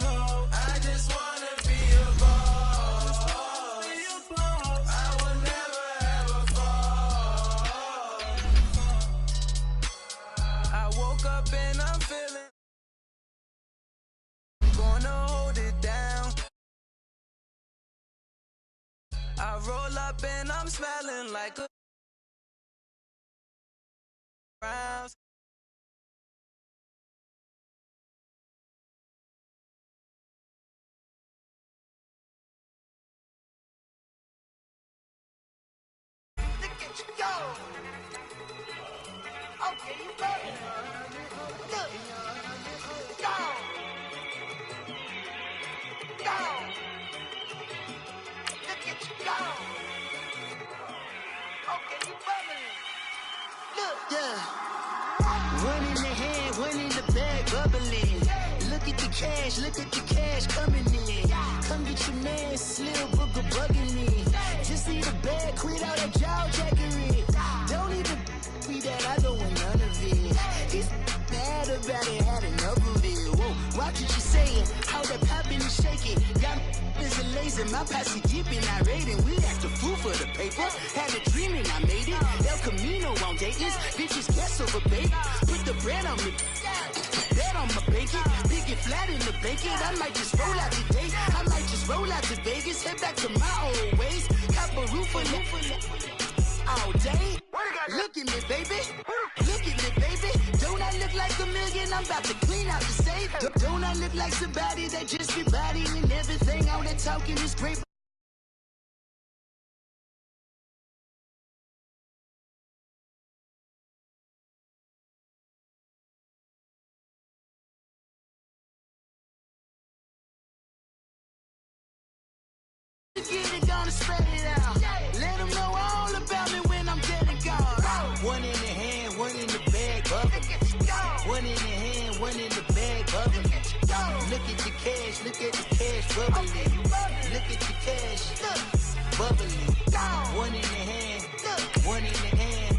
I just wanna be a boss. I will never ever fall. I woke up and I'm feeling. Gonna hold it down. I roll up and I'm smelling like a rounds. Look at you go. Okay, you better. Look. Go. Go. Look at you go. Okay, you bubbling. Look. Yeah. One in the hand, one in the bag, bubbling. Look at the cash coming in. Come get your man, Slim Booker bugging me. Just need a bag, quit all that jaw jackery. Don't even be that, I don't want none of it. He's mad about it, had enough of it. Whoa, watch what you saying, how that poppin' and shaking. Got is a lazy, my posse deep and I raiding. We act a fool for the paper, had a dream and I made it. El Camino on Dayton's, bitches guess over baby. Put the bread on me, that on my bacon. Big it flat in the blanket, I might just roll out today. I might just roll out to Vegas, head back to my old ways. Cop a roof for all day. Look at me, baby. Look at me, baby. Don't I look like a million? I'm about to clean out the safe. Don't I look like somebody that just be bodying everything? All that talking is great. Get it, gonna spread it out. Let them know all about me when I'm dead and gone. One in the hand, one in the bag, bubbling. One in the hand, one in the bag, bubbling. Look at the cash, bubbling. Look at the cash, bubbling. One in the hand, one in the hand,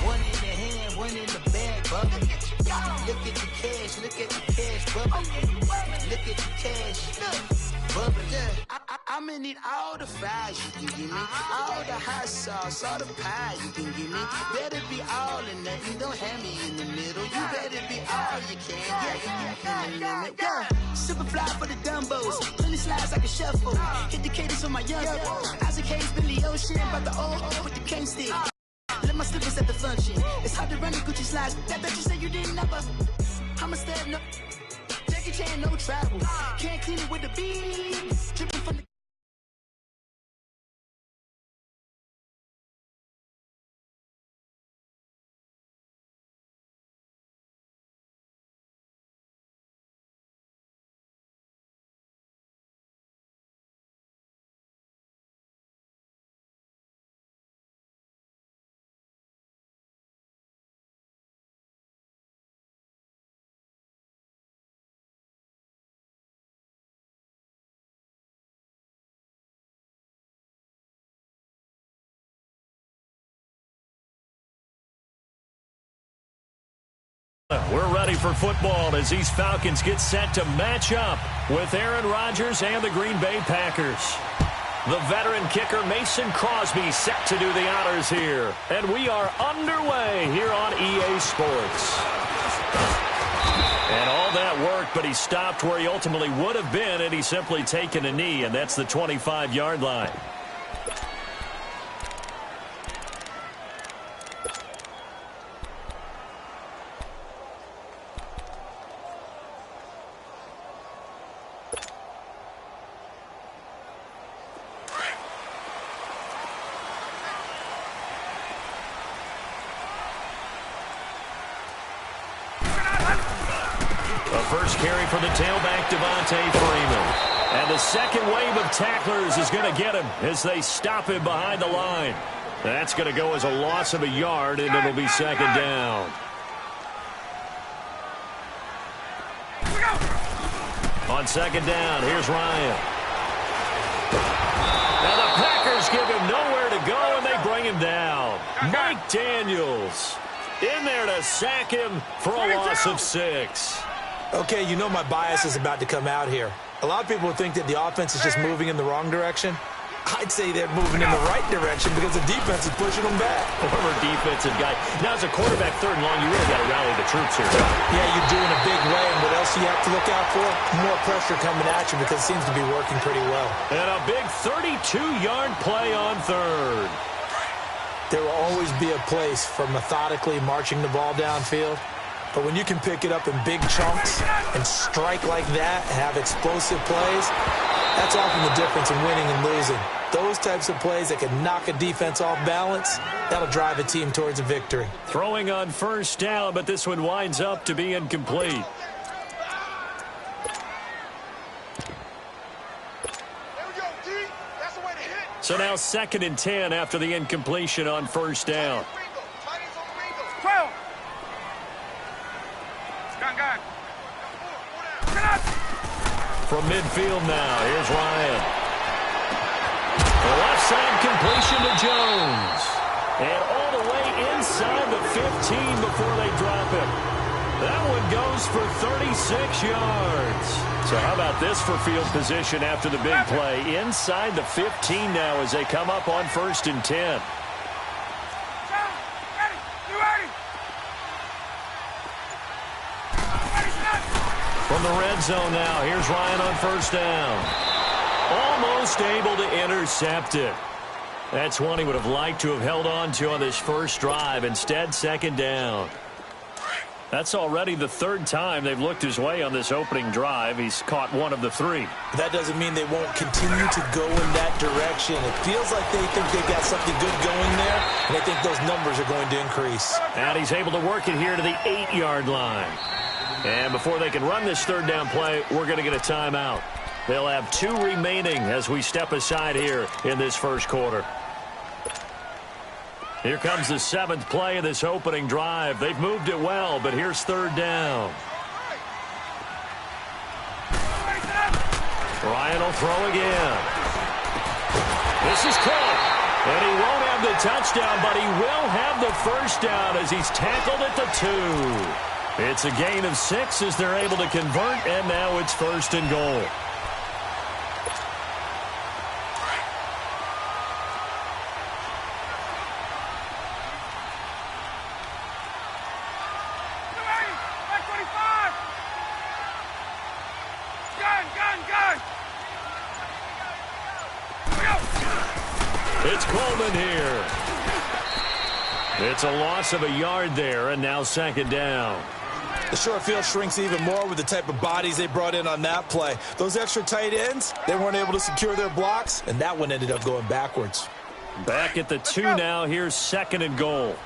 one in the hand, one in the bag, bubbling. Look at the cash, bubbling. Look at the cash, bubbling. I'ma need all the fries you can give me, all the hot sauce, all the pie you can give me. Better be all or nothing, don't have me in the middle. You better be all you can, yeah. Super fly for the Dumbos, plenty slides like a shuffle. Hit the cadence on my young Isaac Hayes, Billy Ocean, about the old with the cane stick. Let my slippers at the function. It's hard to run the Gucci slides. That bet you say you didn't never. I'ma step no. Jackie Chan, no travel. Can't clean it with the beat. Dripping from the. We're ready for football as these Falcons get set to match up with Aaron Rodgers and the Green Bay Packers. The veteran kicker Mason Crosby set to do the honors here. And we are underway here on EA Sports. And all that worked, but he stopped where he ultimately would have been, and he's simply taken a knee, and that's the 25-yard line. First carry for the tailback, Devontae Freeman. And the second wave of tacklers is going to get him as they stop him behind the line. That's going to go as a loss of a yard, and it'll be second down. On second down, here's Ryan. Now the Packers give him nowhere to go, and they bring him down. Mike Daniels in there to sack him for a loss of 6. Okay, you know my bias is about to come out here. A lot of people think that the offense is just moving in the wrong direction. I'd say they're moving in the right direction because the defense is pushing them back. Former defensive guy. Now, as a quarterback, 3rd and long, you really got to rally the troops here. Yeah, you do in a big way. And what else do you have to look out for? More pressure coming at you because it seems to be working pretty well. And a big 32-yard play on 3rd. There will always be a place for methodically marching the ball downfield. But when you can pick it up in big chunks and strike like that, have explosive plays, that's often the difference in winning and losing. Those types of plays that can knock a defense off balance, that'll drive a team towards a victory. Throwing on 1st down, but this one winds up to be incomplete. So now 2nd and 10 after the incompletion on 1st down. 12. Gun. From midfield now, here's Ryan. The left side completion to Jones. And all the way inside the 15 before they drop it. That one goes for 36 yards. So how about this for field position after the big play? Inside the 15 now as they come up on 1st and 10. From the red zone now, here's Ryan on 1st down. Almost able to intercept it. That's one he would have liked to have held on to on this first drive. Instead, 2nd down. That's already the 3rd time they've looked his way on this opening drive. He's caught 1 of the 3. That doesn't mean they won't continue to go in that direction. It feels like they think they've got something good going there, and they think those numbers are going to increase. And he's able to work it here to the 8-yard line. And before they can run this 3rd down play, we're going to get a timeout. They'll have 2 remaining as we step aside here in this first quarter. Here comes the 7th play of this opening drive. They've moved it well, but here's 3rd down. Ryan will throw again. This is caught. And he won't have the touchdown, but he will have the 1st down as he's tackled at the 2. It's a gain of 6 as they're able to convert, and now it's 1st and goal. It's Coleman here. It's a loss of a yard there, and now 2nd down. The short field shrinks even more with the type of bodies they brought in on that play. Those extra tight ends, they weren't able to secure their blocks, and that one ended up going backwards. Back at the 2 now. Here's 2nd and goal.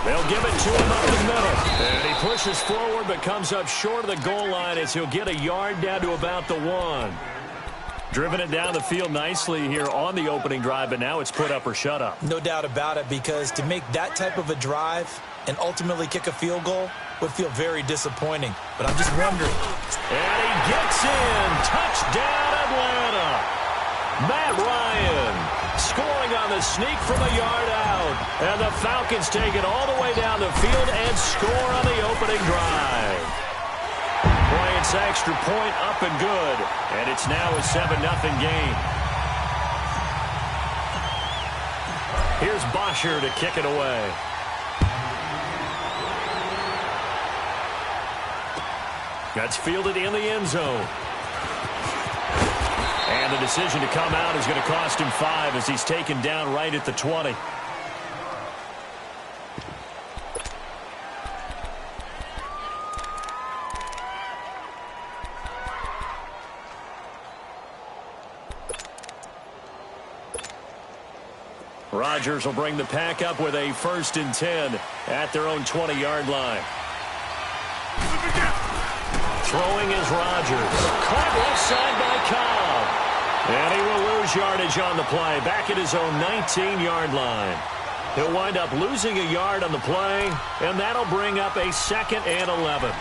They'll give it to him up the middle. And he pushes forward but comes up short of the goal line as he'll get a yard down to about the 1. Driven it down the field nicely here on the opening drive, but now it's put up or shut up. No doubt about it, because to make that type of a drive and ultimately kick a field goal would feel very disappointing. But I'm just wondering. And he gets in. Touchdown, Atlanta. Matt Ryan scoring on the sneak from a yard out. And the Falcons take it all the way down the field and score on the opening drive. Bryant's extra point up and good. And it's now a 7-0 game. Here's Bosher to kick it away. That's fielded in the end zone. And the decision to come out is going to cost him 5 as he's taken down right at the 20. Rodgers will bring the pack up with a 1st and 10 at their own 20-yard line. Throwing is Rodgers. Caught left side by Cobb. And he will lose yardage on the play, back at his own 19-yard line. He'll wind up losing a yard on the play, and that'll bring up a 2nd and 11.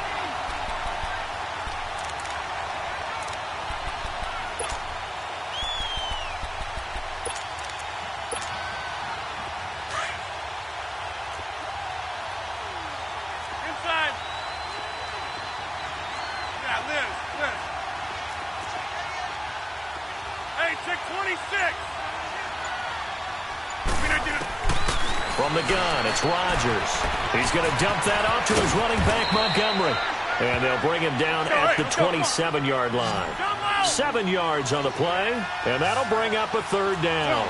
Inside. Yeah, Liz. Hey, check 26. From the gun, it's Rodgers. He's going to dump that off to his running back, Montgomery. And they'll bring him down at the 27-yard line. 7 yards on the play, and that'll bring up a 3rd down.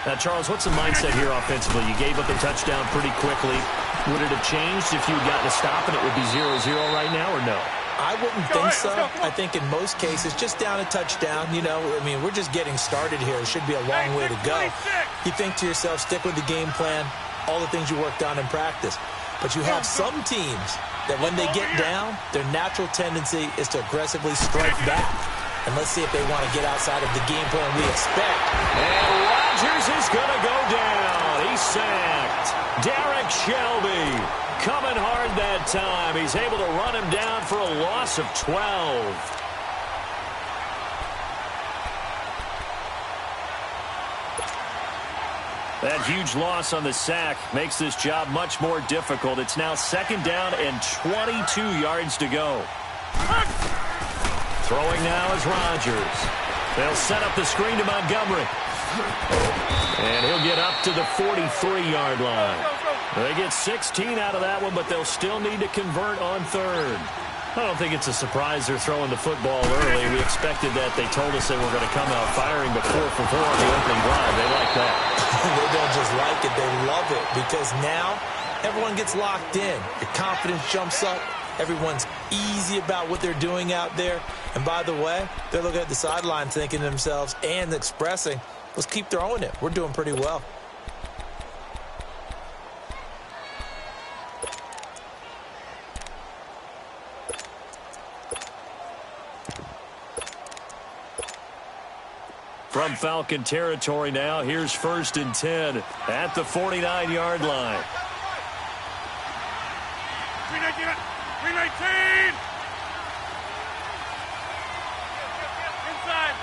Now, Charles, what's the mindset here offensively? You gave up a touchdown pretty quickly. Would it have changed if you had gotten a stop and it would be 0-0 right now, or no? I wouldn't think so. I think in most cases, just down a touchdown, we're just getting started here. It should be a long way to go. You think to yourself, stick with the game plan, all the things you worked on in practice. But you have some teams that when they get down, their natural tendency is to aggressively strike back. And let's see if they want to get outside of the game plan we expect. And Rodgers is going to go down. He's sacked. Derek Shelby coming hard that time. He's able to run him down for a loss of 12. That huge loss on the sack makes this job much more difficult. It's now 2nd down and 22 yards to go. Throwing now is Rodgers. They'll set up the screen to Montgomery. And he'll get up to the 43-yard line. They get 16 out of that one, but they'll still need to convert on 3rd. I don't think it's a surprise they're throwing the football early. We expected that. They told us they were going to come out firing, but 4 for 4 on the opening drive. They like that. They don't just like it, they love it, because now everyone gets locked in. Your confidence jumps up. Everyone's easy about what they're doing out there. And by the way, they're looking at the sideline thinking to themselves and expressing, let's keep throwing it. We're doing pretty well. From Falcon territory now, here's 1st and 10 at the 49-yard line. 319. Inside.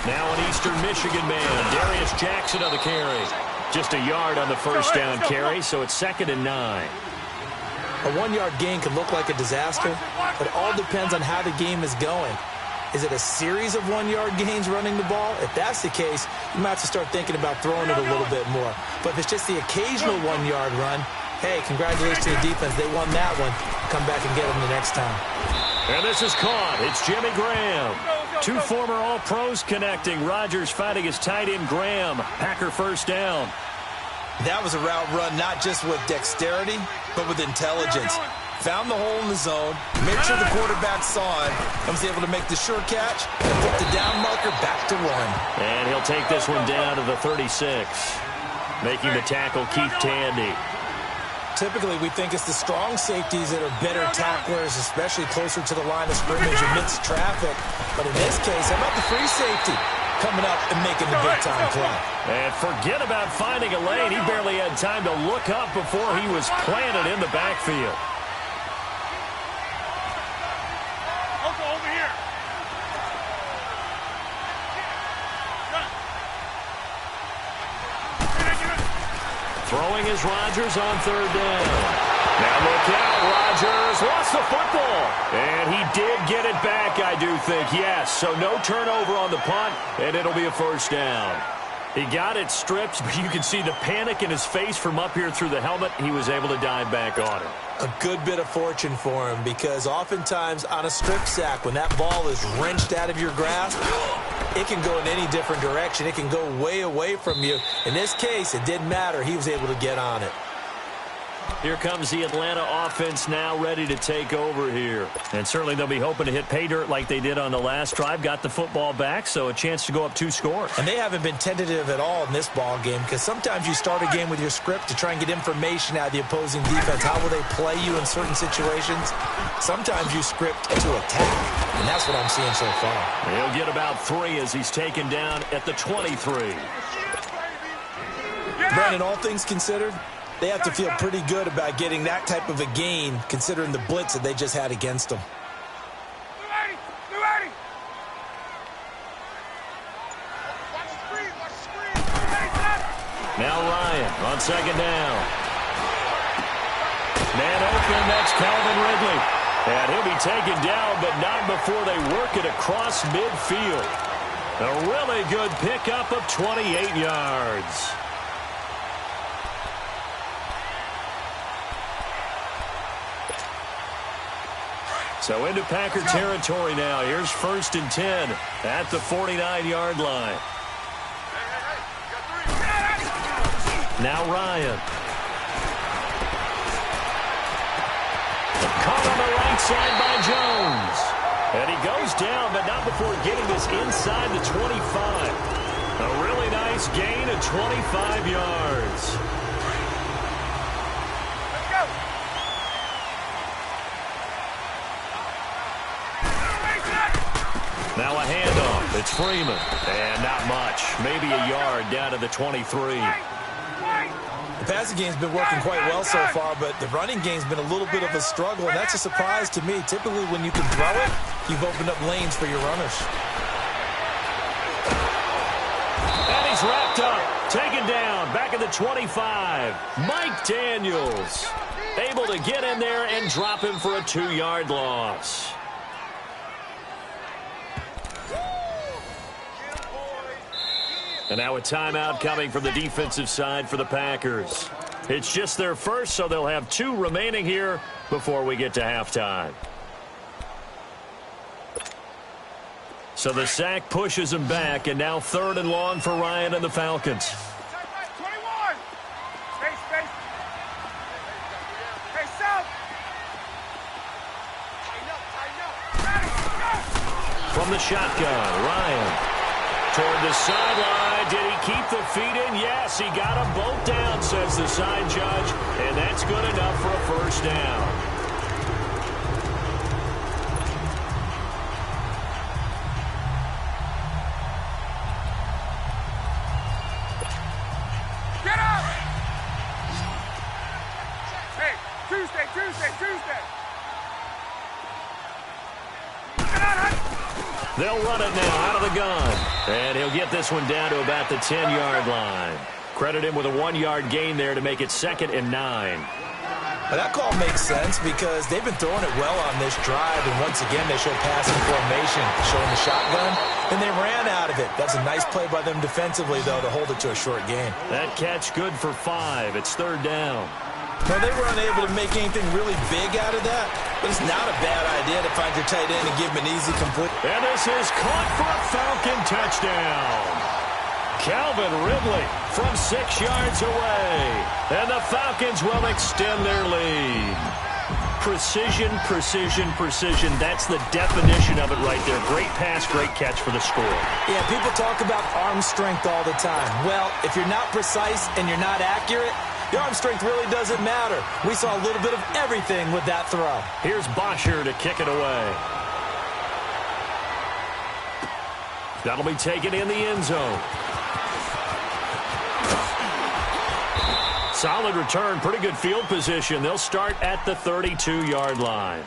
Now an Eastern Michigan man, Darius Jackson on the carry. Just a yard on the 1st down carry, so it's 2nd and 9. A 1-yard gain can look like a disaster, but it all depends on how the game is going. Is it a series of 1-yard gains running the ball? If that's the case, you might have to start thinking about throwing it a little bit more. But if it's just the occasional 1-yard run, hey, congratulations to the defense. They won that one. Come back and get them the next time. And this is caught. It's Jimmy Graham. 2 former All-Pros connecting. Rodgers fighting his tight end Graham. Packer 1st down. That was a route run not just with dexterity, but with intelligence. Found the hole in the zone, made sure the quarterback saw it, and was able to make the sure catch and put the down marker back to 1. And he'll take this one down to the 36. Making the tackle, Keith Tandy. Typically, we think it's the strong safeties that are better tacklers, especially closer to the line of scrimmage amidst traffic. But in this case, how about the free safety coming up and making the big-time play? And forget about finding a lane. He barely had time to look up before he was planted in the backfield. Throwing is Rodgers on 3rd down. Now look out, Rodgers lost the football. And he did get it back, I do think, yes. So no turnover on the punt, and it'll be a 1st down. He got it stripped, but you can see the panic in his face from up here through the helmet. He was able to dive back on it. A good bit of fortune for him, because oftentimes on a strip sack, when that ball is wrenched out of your grasp, it can go in any different direction. It can go way away from you. In this case, it didn't matter. He was able to get on it. Here comes the Atlanta offense now ready to take over here. And certainly they'll be hoping to hit pay dirt like they did on the last drive. Got the football back, so a chance to go up 2 scores. And they haven't been tentative at all in this ball game, because sometimes you start a game with your script to try and get information out of the opposing defense. How will they play you in certain situations? Sometimes you script to attack, and that's what I'm seeing so far. He'll get about 3 as he's taken down at the 23. Brandon, all things considered, they have to feel pretty good about getting that type of a gain, considering the blitz that they just had against them. Now Ryan on second down. Man open, that's Calvin Ridley. And he'll be taken down, but not before they work it across midfield. A really good pickup of 28 yards. So into Packer territory now. Here's 1st and 10 at the 49-yard line. Now Ryan. Caught on the right side by Jones. And he goes down, but not before getting this inside the 25. A really nice gain of 25 yards. Now a handoff. It's Freeman. And not much. Maybe a yard down to the 23. The passing game's been working quite well so far, but the running game's been a little bit of a struggle, and that's a surprise to me. Typically, when you can throw it, you've opened up lanes for your runners. And he's wrapped up. Taken down. Back at the 25. Mike Daniels able to get in there and drop him for a 2-yard loss. And now a timeout coming from the defensive side for the Packers. It's just their first, so they'll have 2 remaining here before we get to halftime. So the sack pushes him back, and now 3rd and long for Ryan and the Falcons. 21. Space. Hey, South. From the shotgun, Ryan. Toward the sideline. Did he keep the feet in? Yes, he got them both down, says the side judge. And that's good enough for a 1st down. Get up! Hey, Tuesday. They'll run it now out of the gun. And he'll get this one down to about the 10-yard line. Credit him with a 1-yard gain there to make it 2nd and 9. Well, that call makes sense because they've been throwing it well on this drive, and once again they show passing formation, showing the shotgun, and they ran out of it. That's a nice play by them defensively, though, to hold it to a short gain. That catch good for 5. It's 3rd down. Well, they were unable to make anything really big out of that, but it's not a bad idea to find your tight end and give him an easy complete. And this is caught for a Falcon touchdown. Calvin Ridley from 6 yards away. And the Falcons will extend their lead. Precision. That's the definition of it right there. Great pass, great catch for the score. Yeah, people talk about arm strength all the time. Well, if you're not precise and you're not accurate, your arm strength really doesn't matter. We saw a little bit of everything with that throw. Here's Bosher to kick it away. That'll be taken in the end zone. Solid return, pretty good field position. They'll start at the 32-yard line.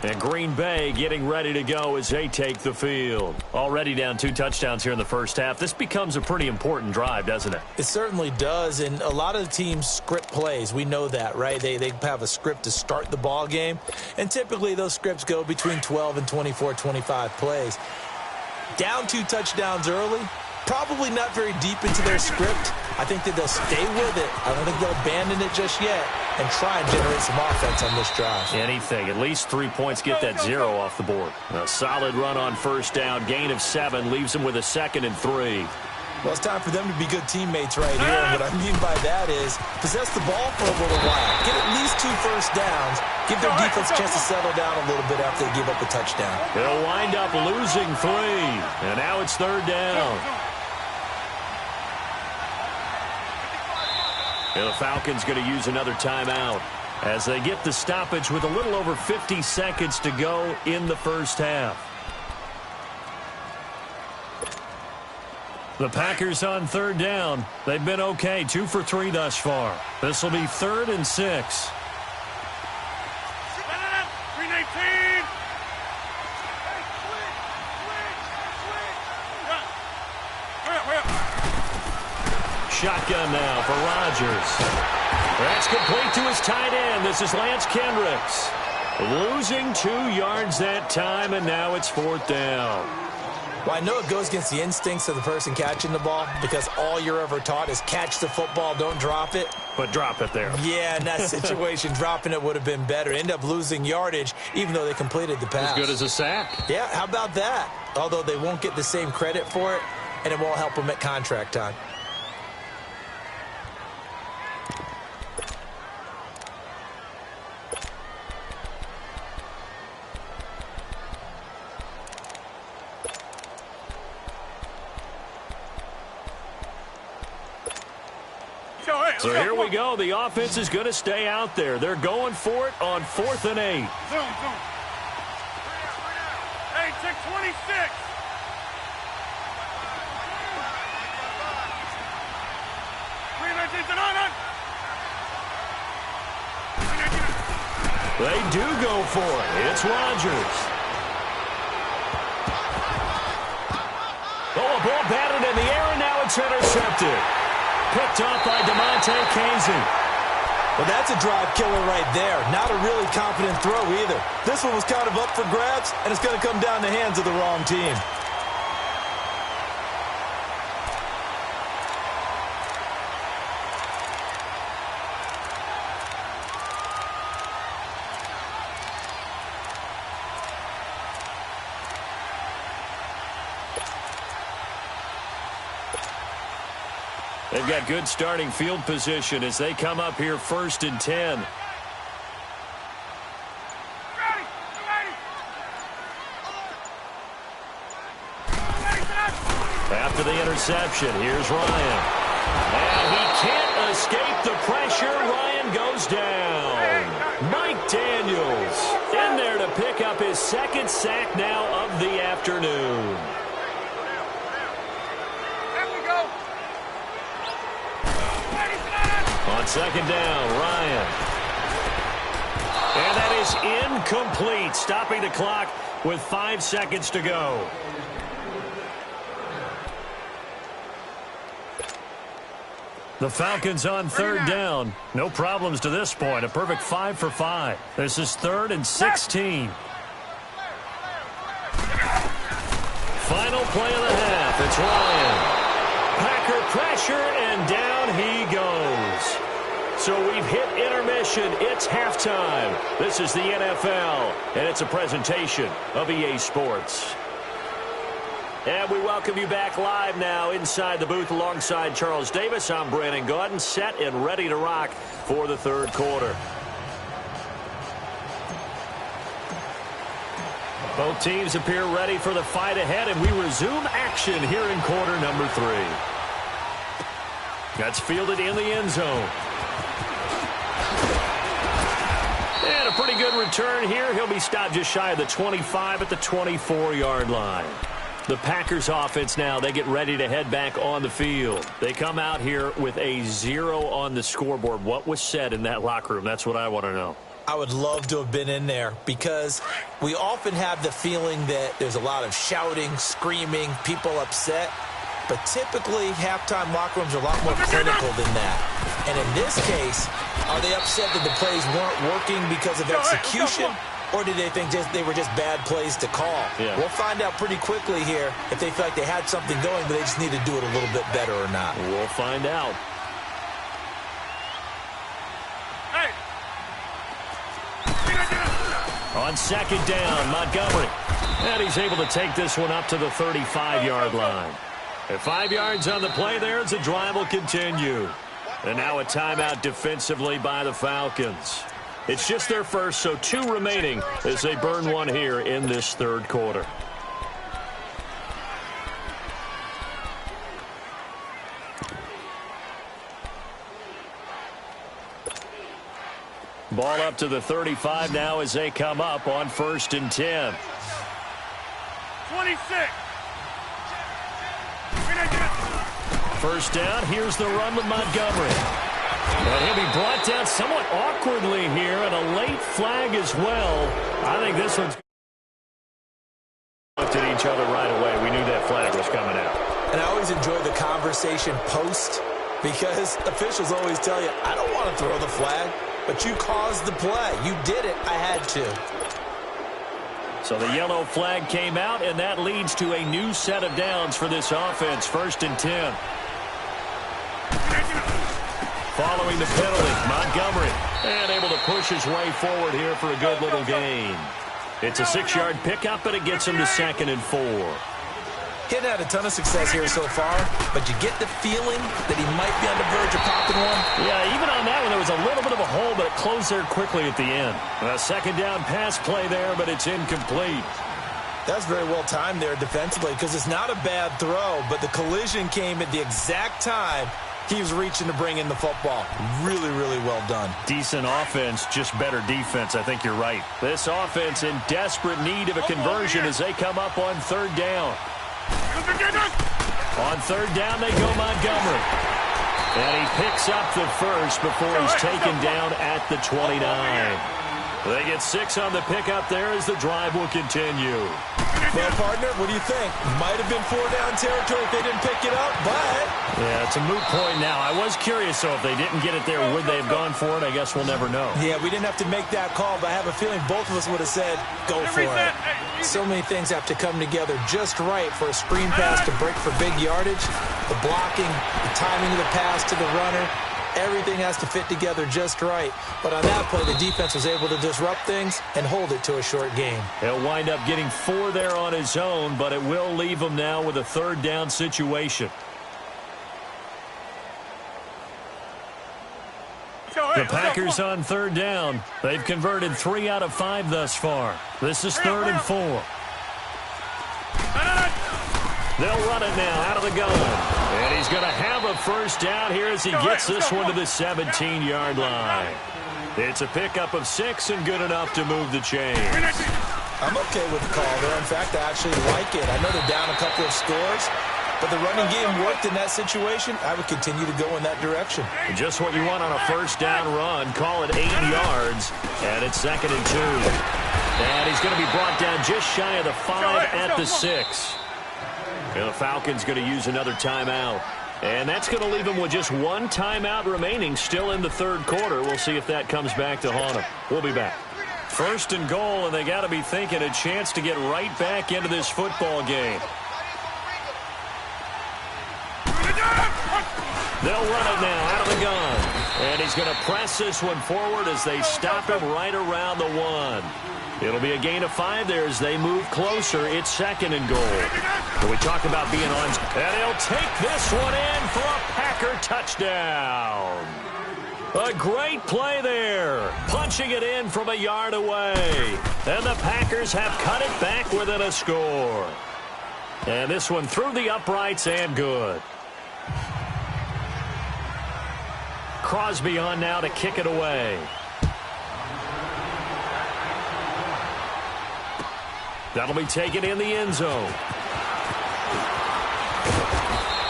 And Green Bay getting ready to go as they take the field. Already down 2 touchdowns here in the first half. This becomes a pretty important drive, doesn't it? It certainly does, and a lot of the teams script plays. We know that, right? They have a script to start the ball game, and typically those scripts go between 12 and 24, 25 plays. Down 2 touchdowns early, probably not very deep into their script. I think that they'll stay with it. I don't think they'll abandon it just yet and try and generate some offense on this drive. Anything. At least 3 points, get that 0 off the board. A solid run on 1st down. Gain of 7 leaves them with a 2nd and 3. Well, it's time for them to be good teammates right here. And what I mean by that is possess the ball for a little while. Get at least 2 first downs. Give their defense a chance to settle down a little bit after they give up a touchdown. They'll wind up losing 3. And now it's 3rd down. And the Falcons going to use another timeout as they get the stoppage with a little over 50 seconds to go in the first half. The Packers on 3rd down. They've been okay, 2 for 3 thus far. This will be 3rd and 6. 319. Shotgun now for Rodgers. That's complete to his tight end. This is Lance Kendricks. Losing 2 yards that time, and now it's 4th down. Well, I know it goes against the instincts of the person catching the ball because all you're ever taught is catch the football, don't drop it. But drop it there. Yeah, in that situation, dropping it would have been better. End up losing yardage, even though they completed the pass. As good as a sack. Yeah, how about that? Although they won't get the same credit for it, and it won't help them at contract time. So here we go. The offense is going to stay out there. They're going for it on 4th and 8. Zoom. Hey, check 26. They do go for it. It's Rodgers. Oh, a ball batted in the air, and now it's intercepted. Picked off by DeMonte Casey. Well, that's a drive killer right there. Not a really confident throw either. This one was kind of up for grabs, and it's going to come down the hands of the wrong team. They've got good starting field position as they come up here 1st and 10. After the interception, here's Ryan. And he can't escape the pressure. Ryan goes down. Mike Daniels in there to pick up his 2nd sack now of the afternoon. On 2nd down, Ryan. And that is incomplete, stopping the clock with 5 seconds to go. The Falcons on 3rd down. No problems to this point. A perfect 5 for 5. This is 3rd and 16. Final play of the half. It's Ryan. Packer pressure, and down he goes. So we've hit intermission. It's halftime. This is the NFL, and it's a presentation of EA Sports. And we welcome you back live now inside the booth alongside Charles Davis. I'm Brandon Gaudin, set and ready to rock for the 3rd quarter. Both teams appear ready for the fight ahead, and we resume action here in quarter number 3. That's fielded in the end zone. And a pretty good return here. He'll be stopped just shy of the 25 at the 24-yard line. The Packers offense now, they get ready to head back on the field. They come out here with a 0 on the scoreboard. What was said in that locker room? That's what I want to know. I would love to have been in there because we often have the feeling that there's a lot of shouting, screaming, people upset. But typically, halftime locker rooms are a lot more clinical than that. And in this case, are they upset that the plays weren't working because of execution? Or did they think they were just bad plays to call? Yeah. We'll find out pretty quickly here if they feel like they had something going, but they just need to do it a little bit better or not. We'll find out. On 2nd down, Montgomery. And he's able to take this one up to the 35-yard line. And 5 yards on the play there as the drive will continue. And now a timeout defensively by the Falcons. It's just their first, so 2 remaining as they burn one here in this third quarter. Ball up to the 35 now as they come up on 1st and 10. 26. First down, here's the run with Montgomery. And he'll be brought down somewhat awkwardly here, and a late flag as well. I think this one's looked at each other right away. We knew that flag was coming out. And I always enjoy the conversation post, because officials always tell you, I don't want to throw the flag, but you caused the play. You did it. I had to. So the yellow flag came out, and that leads to a new set of downs for this offense. 1st and 10. Following the penalty, Montgomery, and able to push his way forward here for a good little gain. It's a 6-yard pickup, and it gets him to 2nd and 4. He hadn't had a ton of success here so far, but you get the feeling that he might be on the verge of popping one. Yeah, even on that one, there was a little bit of a hole, but it closed there quickly at the end. A 2nd down pass play there, but it's incomplete. That's very well timed there defensively, because it's not a bad throw, but the collision came at the exact time he was reaching to bring in the football. Really, really well done. Decent offense, just better defense. I think you're right. This offense in desperate need of a conversion as they come up on 3rd down. On 3rd down, they go Montgomery. And he picks up the first before he's taken down at the 29. They get 6 on the pickup there as the drive will continue. Well, partner, what do you think? Might have been 4-down territory if they didn't pick it up, but... Yeah, it's a moot point now. I was curious, though, if they didn't get it there, would they have gone for it? I guess we'll never know. Yeah, we didn't have to make that call, but I have a feeling both of us would have said, go for it. So many things have to come together just right for a screen pass to break for big yardage. The blocking, the timing of the pass to the runner, everything has to fit together just right. But on that play, the defense was able to disrupt things and hold it to a short game. He'll wind up getting 4 there on his own, but it will leave him now with a 3rd down situation. The Packers on 3rd down. They've converted 3 out of 5 thus far. This is 3rd and 4. They'll run it now out of the gun. And he's going to have a first down here as he gets this one to the 17-yard line. It's a pickup of 6 and good enough to move the chains. I'm okay with the call there. In fact, I actually like it. I know they're down a couple of scores, but the running game worked in that situation. I would continue to go in that direction. Just what you want on a first down run. Call it 8 yards, and it's 2nd and 2. And he's going to be brought down just shy of the 5 at the 6. And the Falcons going to use another timeout. And that's going to leave them with just 1 timeout remaining still in the 3rd quarter. We'll see if that comes back to haunt them. We'll be back. 1st and goal, and they got to be thinking a chance to get right back into this football game. They'll run it now out of the gun. And he's going to press this one forward as they stop him right around the 1. It'll be a gain of 5 there as they move closer. It's 2nd and goal. And we talk about being on. And he'll take this one in for a Packer touchdown. A great play there. Punching it in from a yard away. And the Packers have cut it back within a score. And this one through the uprights and good. Crosby on now to kick it away. That'll be taken in the end zone.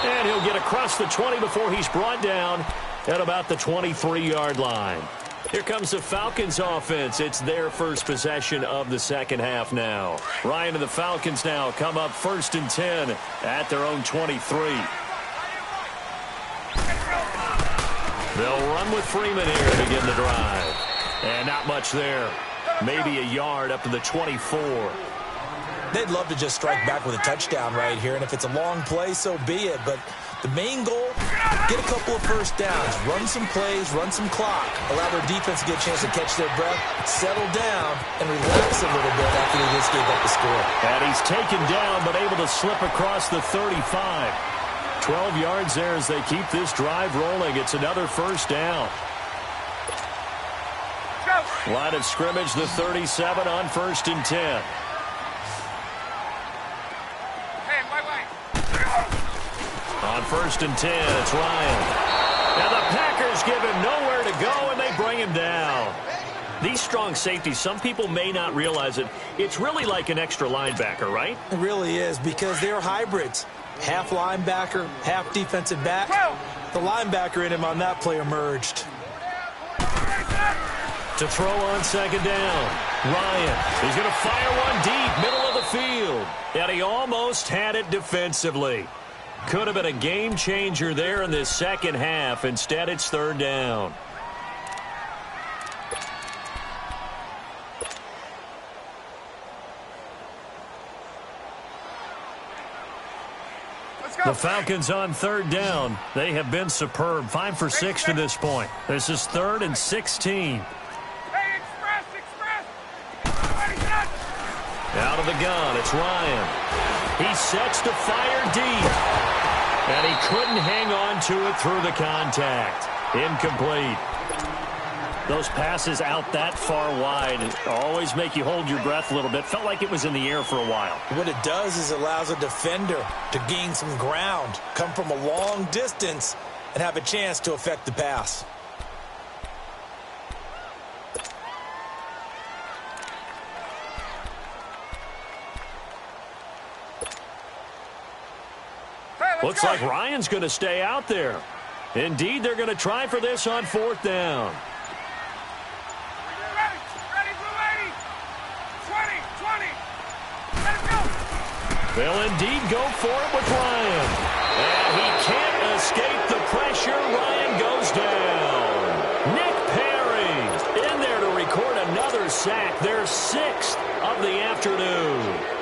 And he'll get across the 20 before he's brought down at about the 23-yard line. Here comes the Falcons offense. It's their first possession of the 2nd half now. Ryan and the Falcons now come up 1st and 10 at their own 23. They'll run with Freeman here to begin the drive. And not much there. Maybe a yard up to the 24. They'd love to just strike back with a touchdown right here, and if it's a long play, so be it. But the main goal, get a couple of first downs, run some plays, run some clock, allow their defense to get a chance to catch their breath, settle down, and relax a little bit after they just gave up the score. And he's taken down but able to slip across the 35. 12 yards there as they keep this drive rolling. It's another first down. Line of scrimmage, the 37 on 1st and 10. On 1st and 10, it's Ryan. And the Packers give him nowhere to go, and they bring him down. These strong safeties, some people may not realize it. It's really like an extra linebacker, right? It really is, because they're hybrids. Half linebacker, half defensive back. The linebacker in him on that play emerged. To throw on 2nd down. Ryan, he's going to fire one deep, middle of the field. And he almost had it defensively. Could have been a game changer there in this second half. Instead, it's 3rd down. The Falcons on 3rd down. They have been superb. 5 for 6 to this point. This is 3rd and 16. Out of the gun, it's Ryan. He sets to fire deep. And he couldn't hang on to it through the contact. Incomplete. Those passes out that far wide always make you hold your breath a little bit. Felt like it was in the air for a while. What it does is it allows a defender to gain some ground, come from a long distance, and have a chance to affect the pass. Looks like Ryan's going to stay out there. Indeed, they're going to try for this on 4th down. They'll indeed go for it with Ryan. And he can't escape the pressure. Ryan goes down. Nick Perry in there to record another sack. Their 6th of the afternoon.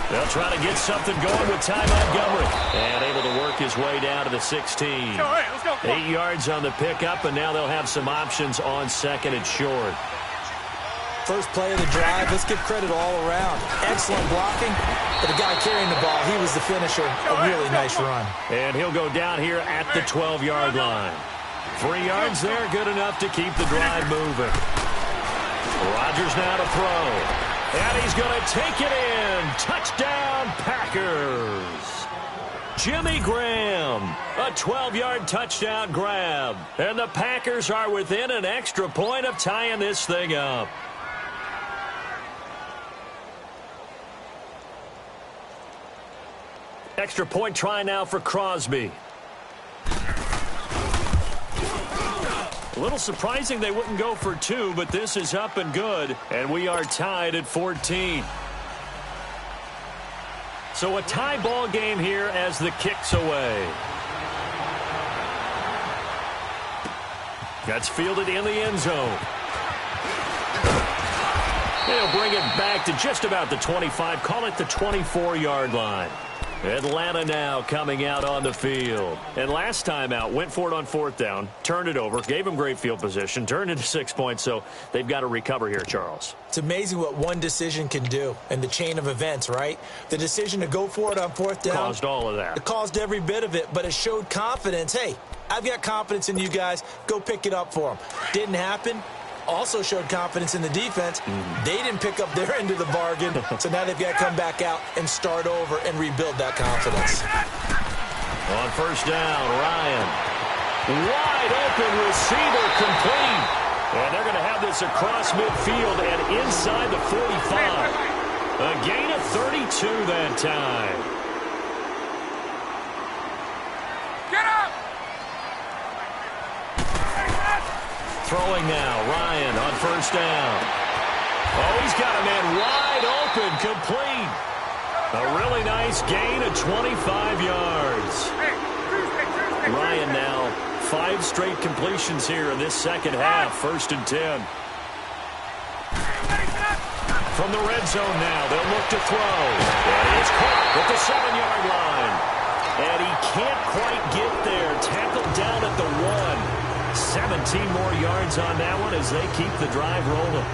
They'll try to get something going with Ty Montgomery. And able to work his way down to the 16. 8 yards on the pickup, and now they'll have some options on 2nd and short. First play of the drive, let's give credit all around. Excellent blocking, but the guy carrying the ball, he was the finisher. A really nice run. And he'll go down here at the 12-yard line. 3 yards there, good enough to keep the drive moving. Rodgers now to throw. And he's going to take it in. Touchdown, Packers. Jimmy Graham, a 12-yard touchdown grab. And the Packers are within an extra point of tying this thing up. Extra point try now for Crosby. A little surprising they wouldn't go for 2, but this is up and good, and we are tied at 14. So a tie ball game here as the kick's away. That's fielded in the end zone. They'll bring it back to just about the 25, call it the 24-yard line. Atlanta now coming out on the field. And last time out, went for it on 4th down, turned it over, gave them great field position, turned into 6 points, so they've got to recover here, Charles. It's amazing what one decision can do in the chain of events, right? The decision to go for it on 4th down. Caused all of that. It caused every bit of it, but it showed confidence. Hey, I've got confidence in you guys. Go pick it up for them. Didn't happen. Also showed confidence in the defense. They didn't pick up their end of the bargain, so now they've got to come back out and start over and rebuild that confidence. On 1st down, Ryan. Wide open receiver complete. And they're going to have this across midfield and inside the 45. A gain of 32 that time. Get up! Throwing now, Ryan on 1st down. Oh, he's got a man wide open, complete. A really nice gain of 25 yards. Ryan now 5 straight completions here in this second half, 1st and 10. From the red zone now, they'll look to throw. And he's caught at the 7-yard line. And he can't quite get there. Tackled down at the 1. 17 more yards on that one as they keep the drive rolling.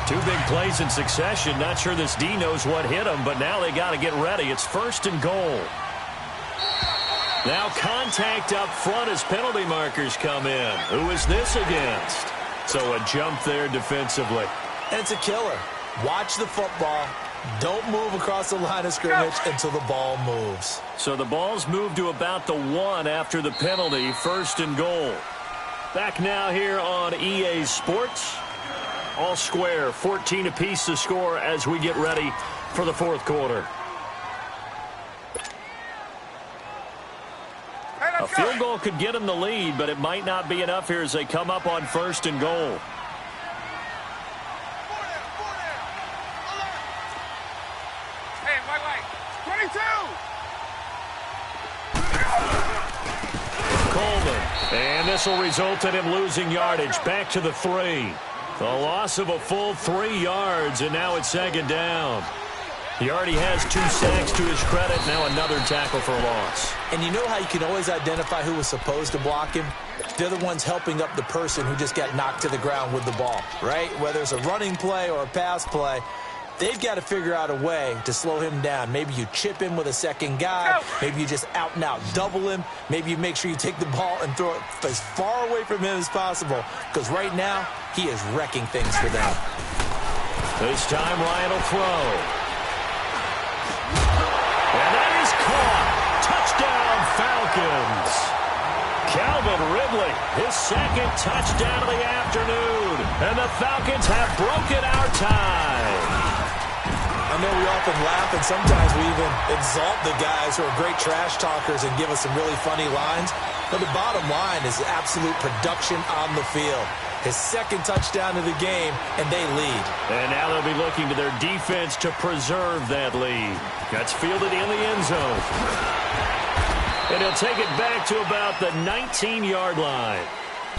2 big plays in succession. Not sure this D knows what hit them, but now they got to get ready. It's 1st and goal. Now contact up front as penalty markers come in. Who is this against? So a jump there defensively. And it's a killer. Watch the football. Don't move across the line of scrimmage until the ball moves. So the ball's moved to about the 1 after the penalty. 1st and goal. Back now here on EA Sports. All square, 14 apiece to score as we get ready for the 4th quarter. A field goal could get them the lead, but it might not be enough here as they come up on 1st and goal. Hey, wait. 22! Coleman. And this will result in him losing yardage. Back to the 3. The loss of a full 3 yards, and now it's 2nd down. He already has 2 sacks to his credit. Now another tackle for a loss. And you know how you can always identify who was supposed to block him? They're the ones helping up the person who just got knocked to the ground with the ball, right? Whether it's a running play or a pass play, they've got to figure out a way to slow him down. Maybe you chip him with a second guy. Maybe you just out and out double him. Maybe you make sure you take the ball and throw it as far away from him as possible. Because right now, he is wrecking things for them. This time, Ryan will throw. And that is caught. Touchdown, Falcons. Calvin Ridley, his 2nd touchdown of the afternoon. And the Falcons have broken our tie. I know we often laugh, and sometimes we even exalt the guys who are great trash talkers and give us some really funny lines. But the bottom line is absolute production on the field. His 2nd touchdown of the game, and they lead. And now they'll be looking to their defense to preserve that lead. That's fielded in the end zone. And he'll take it back to about the 19-yard line.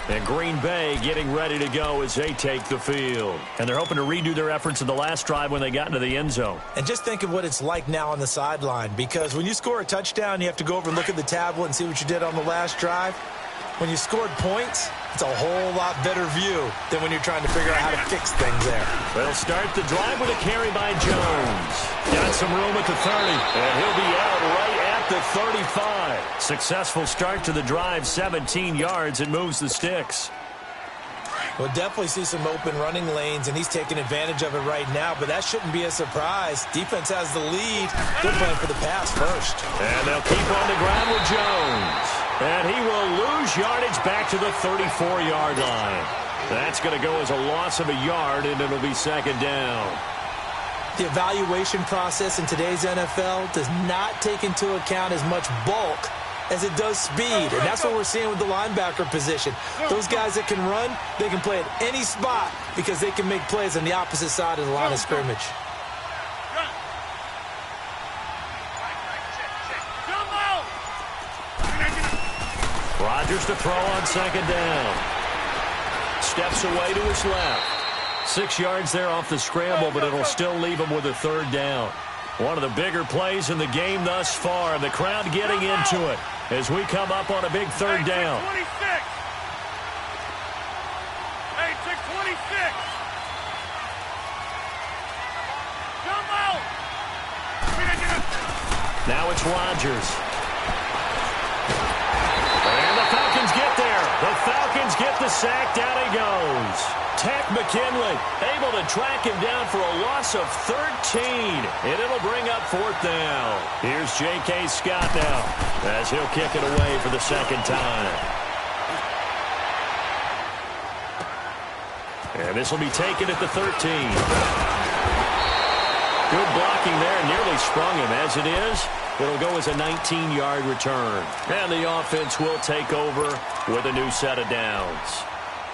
And Green Bay getting ready to go as they take the field. And they're hoping to redo their efforts in the last drive when they got into the end zone. And just think of what it's like now on the sideline. Because when you score a touchdown, you have to go over and look at the tablet and see what you did on the last drive. When you scored points, it's a whole lot better view than when you're trying to figure out how to fix things there. They'll start the drive with a carry by Jones. Got some room at the 30, and he'll be out right at the 35. Successful start to the drive, 17 yards, and moves the sticks. We'll definitely see some open running lanes, and he's taking advantage of it right now, but that shouldn't be a surprise. Defense has the lead. They're playing for the pass first. And they'll keep on the ground with Jones. And he will lose yardage back to the 34-yard line. That's going to go as a loss of a yard, and it'll be 2nd down. The evaluation process in today's NFL does not take into account as much bulk as it does speed, and that's what we're seeing with the linebacker position. Those guys that can run, they can play at any spot because they can make plays on the opposite side of the line of scrimmage. Rodgers to throw on 2nd down. Steps away to his left. 6 yards there off the scramble, but it'll still leave him with a 3rd down. One of the bigger plays in the game thus far, and the crowd getting into it as we come up on a big 3rd down. Hey, 626. Come out. Now it's Rodgers. And the Falcons get there. The Falcons get the sack. Down he goes. Tack McKinley able to track him down for a loss of 13. And it'll bring up 4th down. Here's J.K. Scott now as he'll kick it away for the 2nd time. And this will be taken at the 13. Good blocking there. Nearly sprung him. As it is, it'll go as a 19-yard return. And the offense will take over with a new set of downs.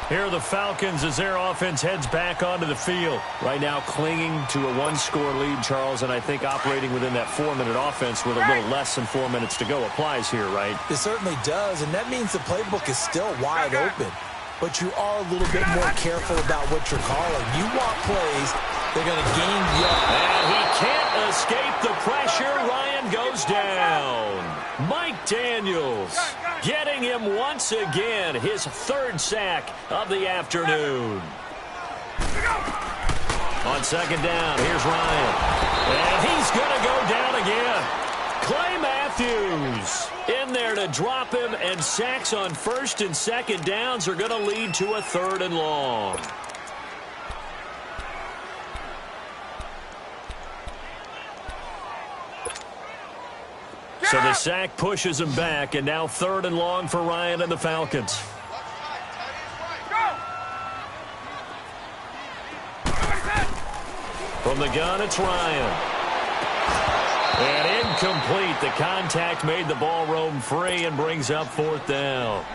Here are the Falcons as their offense heads back onto the field. Right now clinging to a 1-score lead, Charles, and I think operating within that 4-minute offense with a little less than 4 minutes to go applies here, right? It certainly does, and that means the playbook is still wide open. But you are a little bit more careful about what you're calling. You want plays that are going to gain yards. And he can't escape the pressure. Ryan goes down. Mike Daniels Getting him once again, his third sack of the afternoon. On second down, here's Ryan. And he's going to go down again. Clay Matthews in there to drop him, and sacks on first and second downs are going to lead to a 3rd and long. So the sack pushes him back, and now 3rd and long for Ryan and the Falcons. From the gun, it's Ryan. And incomplete. The contact made the ball roam free and brings up 4th down.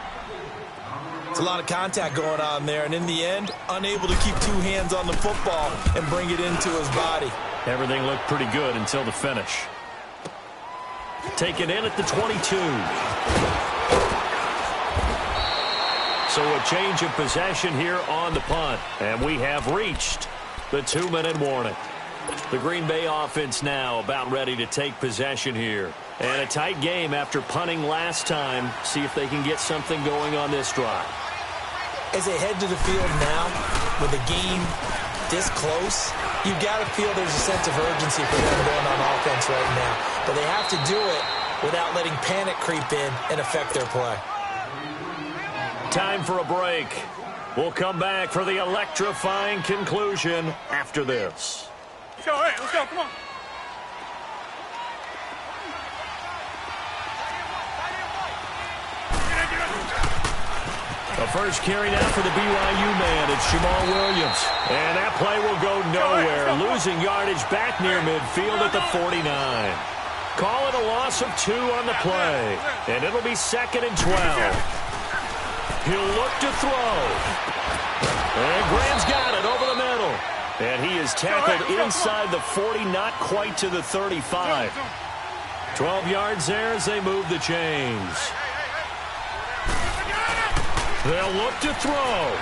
It's a lot of contact going on there, and in the end, unable to keep 2 hands on the football and bring it into his body. Everything looked pretty good until the finish. Taken in at the 22. So a change of possession here on the punt. And we have reached the 2-minute warning. The Green Bay offense now about ready to take possession here. And a tight game after punting last time. See if they can get something going on this drive. As they head to the field now, with the game this close, you've got to feel there's a sense of urgency for them going on offense right now. But they have to do it without letting panic creep in and affect their play. Time for a break. We'll come back for the electrifying conclusion after this. Let's go, hey, let's go, come on. The first carry now for the BYU man. It's Jamal Williams. And that play will go nowhere. Losing yardage back near midfield at the 49. Call it a loss of 2 on the play. And it'll be 2nd and 12. He'll look to throw. And Graham's got it over the middle. And he is tackled inside the 40, not quite to the 35. 12 yards there as they move the chains. They'll look to throw.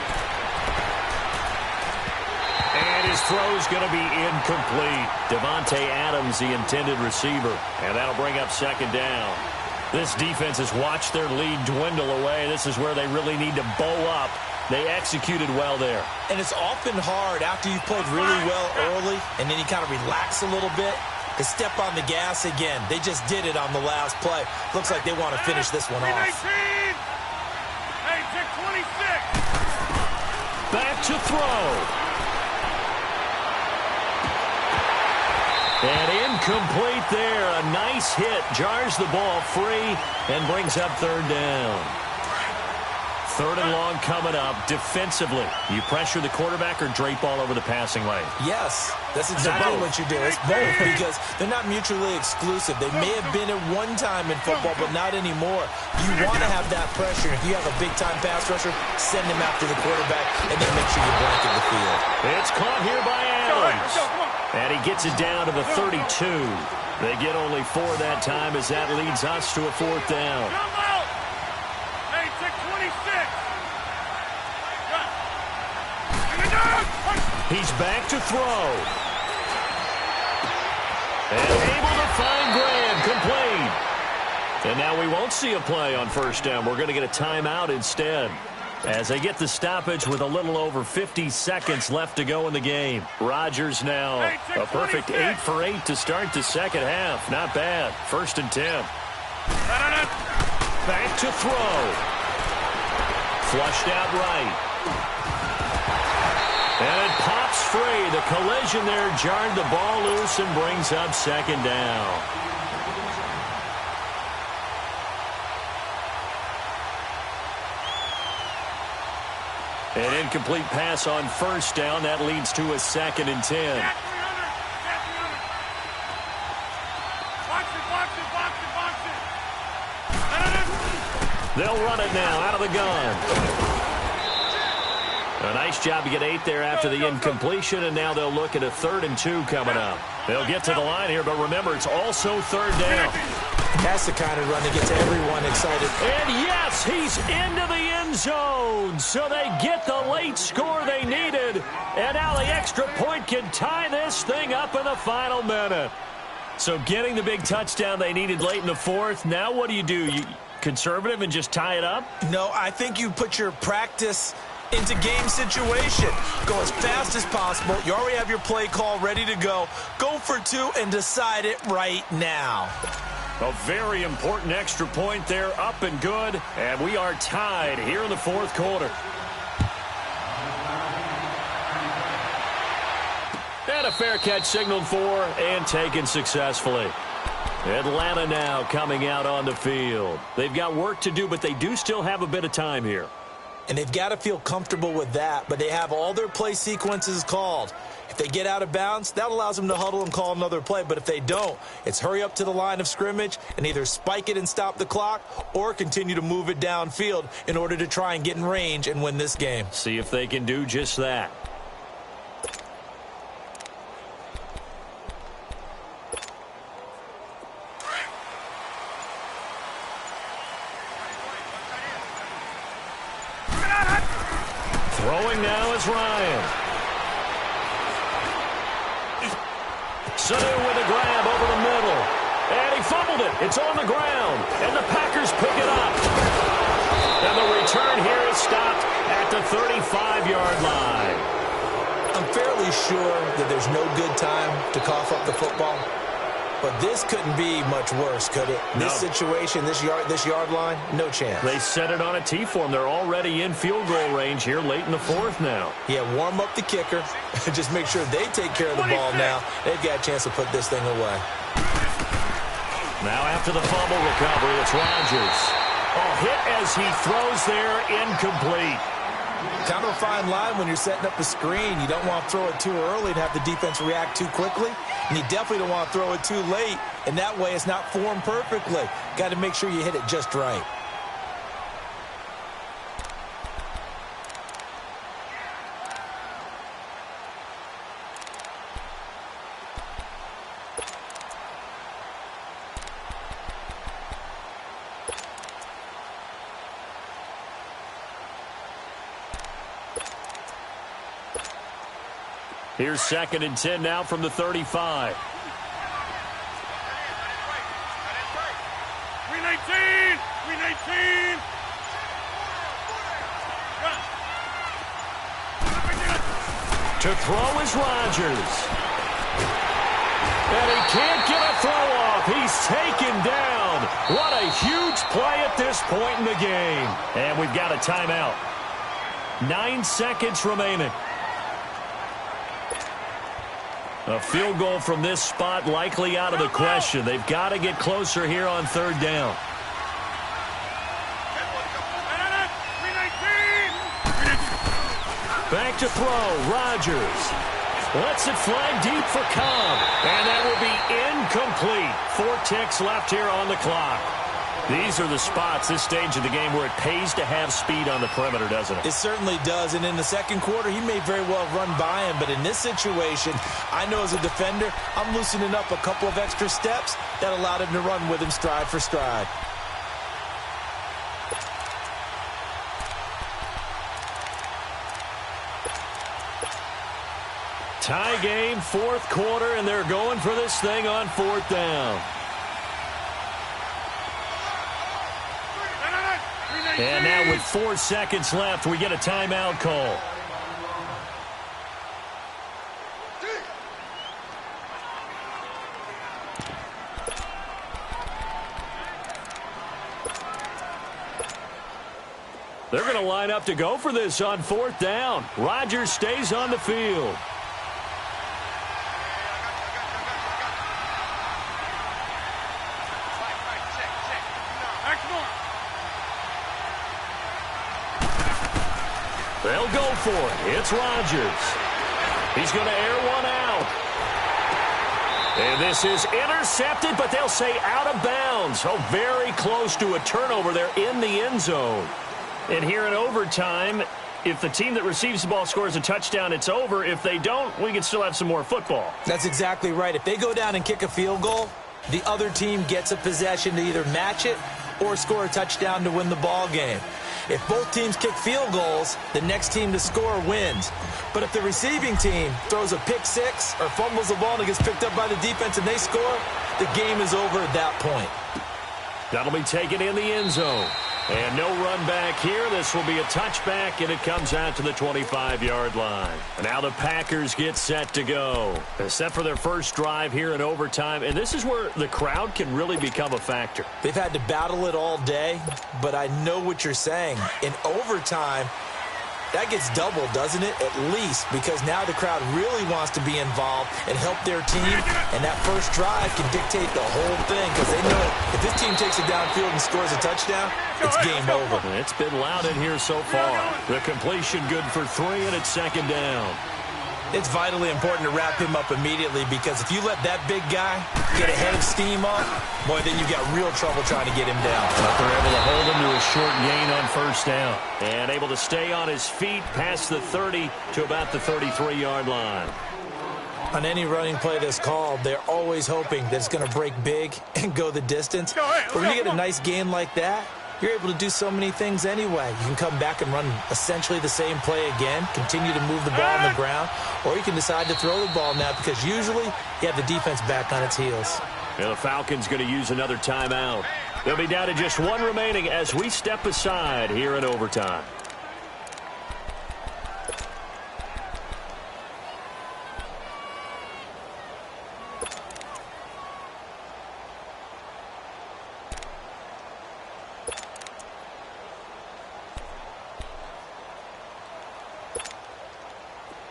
And his throw's going to be incomplete. Devontae Adams, the intended receiver. And that'll bring up 2nd down. This defense has watched their lead dwindle away. This is where they really need to bow up. They executed well there. And it's often hard after you've played really well early and then you kind of relax a little bit to step on the gas again. They just did it on the last play. Looks like they want to finish this one off. Hey, pick 26. Back to throw. And incomplete there. A nice hit. Jars the ball free and brings up 3rd down. 3rd and long coming up. Defensively, you pressure the quarterback or drape all over the passing lane? Yes, that's exactly what you do. It's both because they're not mutually exclusive. They may have been at one time in football, but not anymore. You want to have that pressure. If you have a big-time pass rusher, send him after the quarterback and then make sure you blanket the field. It's caught here by Adams. And he gets it down to the 32. They get only 4 that time as that leads us to a 4th down. Hey, pick 26. He's back to throw. And able to find Graham, complete. And now we won't see a play on 1st down. We're going to get a timeout instead. As they get the stoppage with a little over 50 seconds left to go in the game. Rodgers now a perfect 8 for 8 to start the second half. Not bad. 1st and 10. Back to throw. Flushed out right. And it pops free. The collision there jarred the ball loose and brings up 2nd down. An incomplete pass on 1st down. That leads to a 2nd and 10. They'll run it now out of the gun. A nice job to get 8 there after the incompletion, and now they'll look at a 3rd and 2 coming up. They'll get to the line here, but remember, it's also 3rd down. That's the kind of run that gets everyone excited. And yes, he's into the end zone. So they get the late score they needed. And now the extra point can tie this thing up in the final minute. So getting the big touchdown they needed late in the 4th. Now what do? conservative and just tie it up? No, I think you put your practice into game situation. Go as fast as possible. You already have your play call ready to go. Go for two and decide it right now. A very important extra point there, up and good. And we are tied here in the fourth quarter. And a fair catch signaled for and taken successfully. Atlanta now coming out on the field. They've got work to do, but they do still have a bit of time here. And they've got to feel comfortable with that, but they have all their play sequences called. If they get out of bounds, that allows them to huddle and call another play. But if they don't, it's hurry up to the line of scrimmage and either spike it and stop the clock or continue to move it downfield in order to try and get in range and win this game. See if they can do just that. Throwing now is Ryan. Sanu with a grab over the middle. And he fumbled it. It's on the ground. And the Packers pick it up. And the return here is stopped at the 35-yard line. I'm fairly sure that there's no good time to cough up the football. But this couldn't be much worse, could it? No. This situation, this yard line, no chance. They set it on a T-form. They're already in field goal range here late in the fourth now. Yeah, warm up the kicker. Just make sure they take care of the ball now. They've got a chance to put this thing away. Now after the fumble recovery, it's Rodgers. Oh, hit as he throws there, incomplete. Kind of a fine line when you're setting up a screen. You don't want to throw it too early and have the defense react too quickly. And you definitely don't want to throw it too late. And that way it's not formed perfectly. Got to make sure you hit it just right. Here's 2nd and 10 now from the 35. 319! 319! To throw is Rodgers. And he can't get a throw off. He's taken down. What a huge play at this point in the game. And we've got a timeout. 9 seconds remaining. A field goal from this spot likely out of the question. They've got to get closer here on 3rd down. Back to throw. Rodgers lets it fly deep for Cobb. And that will be incomplete. 4 ticks left here on the clock. These are the spots, this stage of the game, where it pays to have speed on the perimeter, doesn't it? It certainly does. And in the second quarter, he may very well run by him. But in this situation, I know as a defender, I'm loosening up a couple of extra steps that allowed him to run with him stride for stride. Tie game, 4th quarter, and they're going for this thing on 4th down. And now with 4 seconds left, we get a timeout call. They're going to line up to go for this on 4th down. Rodgers stays on the field. They'll go for it. It's Rodgers. He's going to air one out. And this is intercepted, but they'll say out of bounds. Oh, very close to a turnover there in the end zone. And here in overtime, if the team that receives the ball scores a touchdown, it's over. If they don't, we can still have some more football. That's exactly right. If they go down and kick a field goal, the other team gets a possession to either match it or score a touchdown to win the ball game. If both teams kick field goals, the next team to score wins. But if the receiving team throws a pick six or fumbles the ball and it gets picked up by the defense and they score, the game is over at that point. That'll be taken in the end zone. And no run back here. This will be a touchback, and it comes out to the 25-yard line. And now the Packers get set to go. They're set for their first drive here in overtime, and this is where the crowd can really become a factor. They've had to battle it all day, but I know what you're saying. In overtime, that gets doubled, doesn't it? At least, because now the crowd really wants to be involved and help their team, and that first drive can dictate the whole thing because they know if this team takes it downfield and scores a touchdown, it's game over. It's been loud in here so far. The completion good for 3, and it's second down. It's vitally important to wrap him up immediately because if you let that big guy get a head of steam off, boy, then you've got real trouble trying to get him down. But they're able to hold him to a short gain on first down. And able to stay on his feet past the 30 to about the 33-yard line. On any running play that's called, they're always hoping that it's going to break big and go the distance. But when you get a nice gain like that, you're able to do so many things anyway. You can come back and run essentially the same play again, continue to move the ball on the ground, or you can decide to throw the ball now because usually you have the defense back on its heels. Yeah, the Falcons going to use another timeout. They'll be down to just 1 remaining as we step aside here in overtime.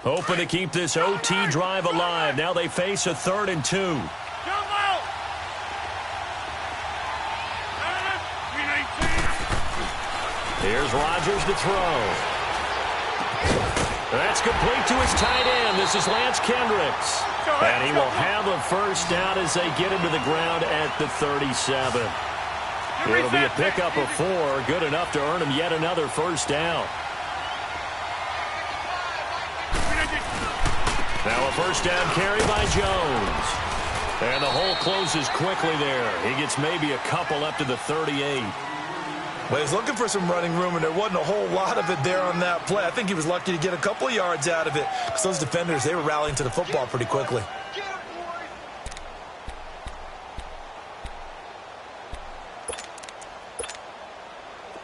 Hoping to keep this OT drive alive. Now they face a 3rd and 2. Here's Rodgers to throw. That's complete to his tight end. This is Lance Kendricks. And he will have a first down as they get him to the ground at the 37. It'll be a pickup of 4. Good enough to earn him yet another first down. Now a first down carry by Jones. And the hole closes quickly there. He gets maybe a couple up to the 38. Well, he was looking for some running room, and there wasn't a whole lot of it there on that play. I think he was lucky to get a couple of yards out of it because those defenders, they were rallying to the football pretty quickly.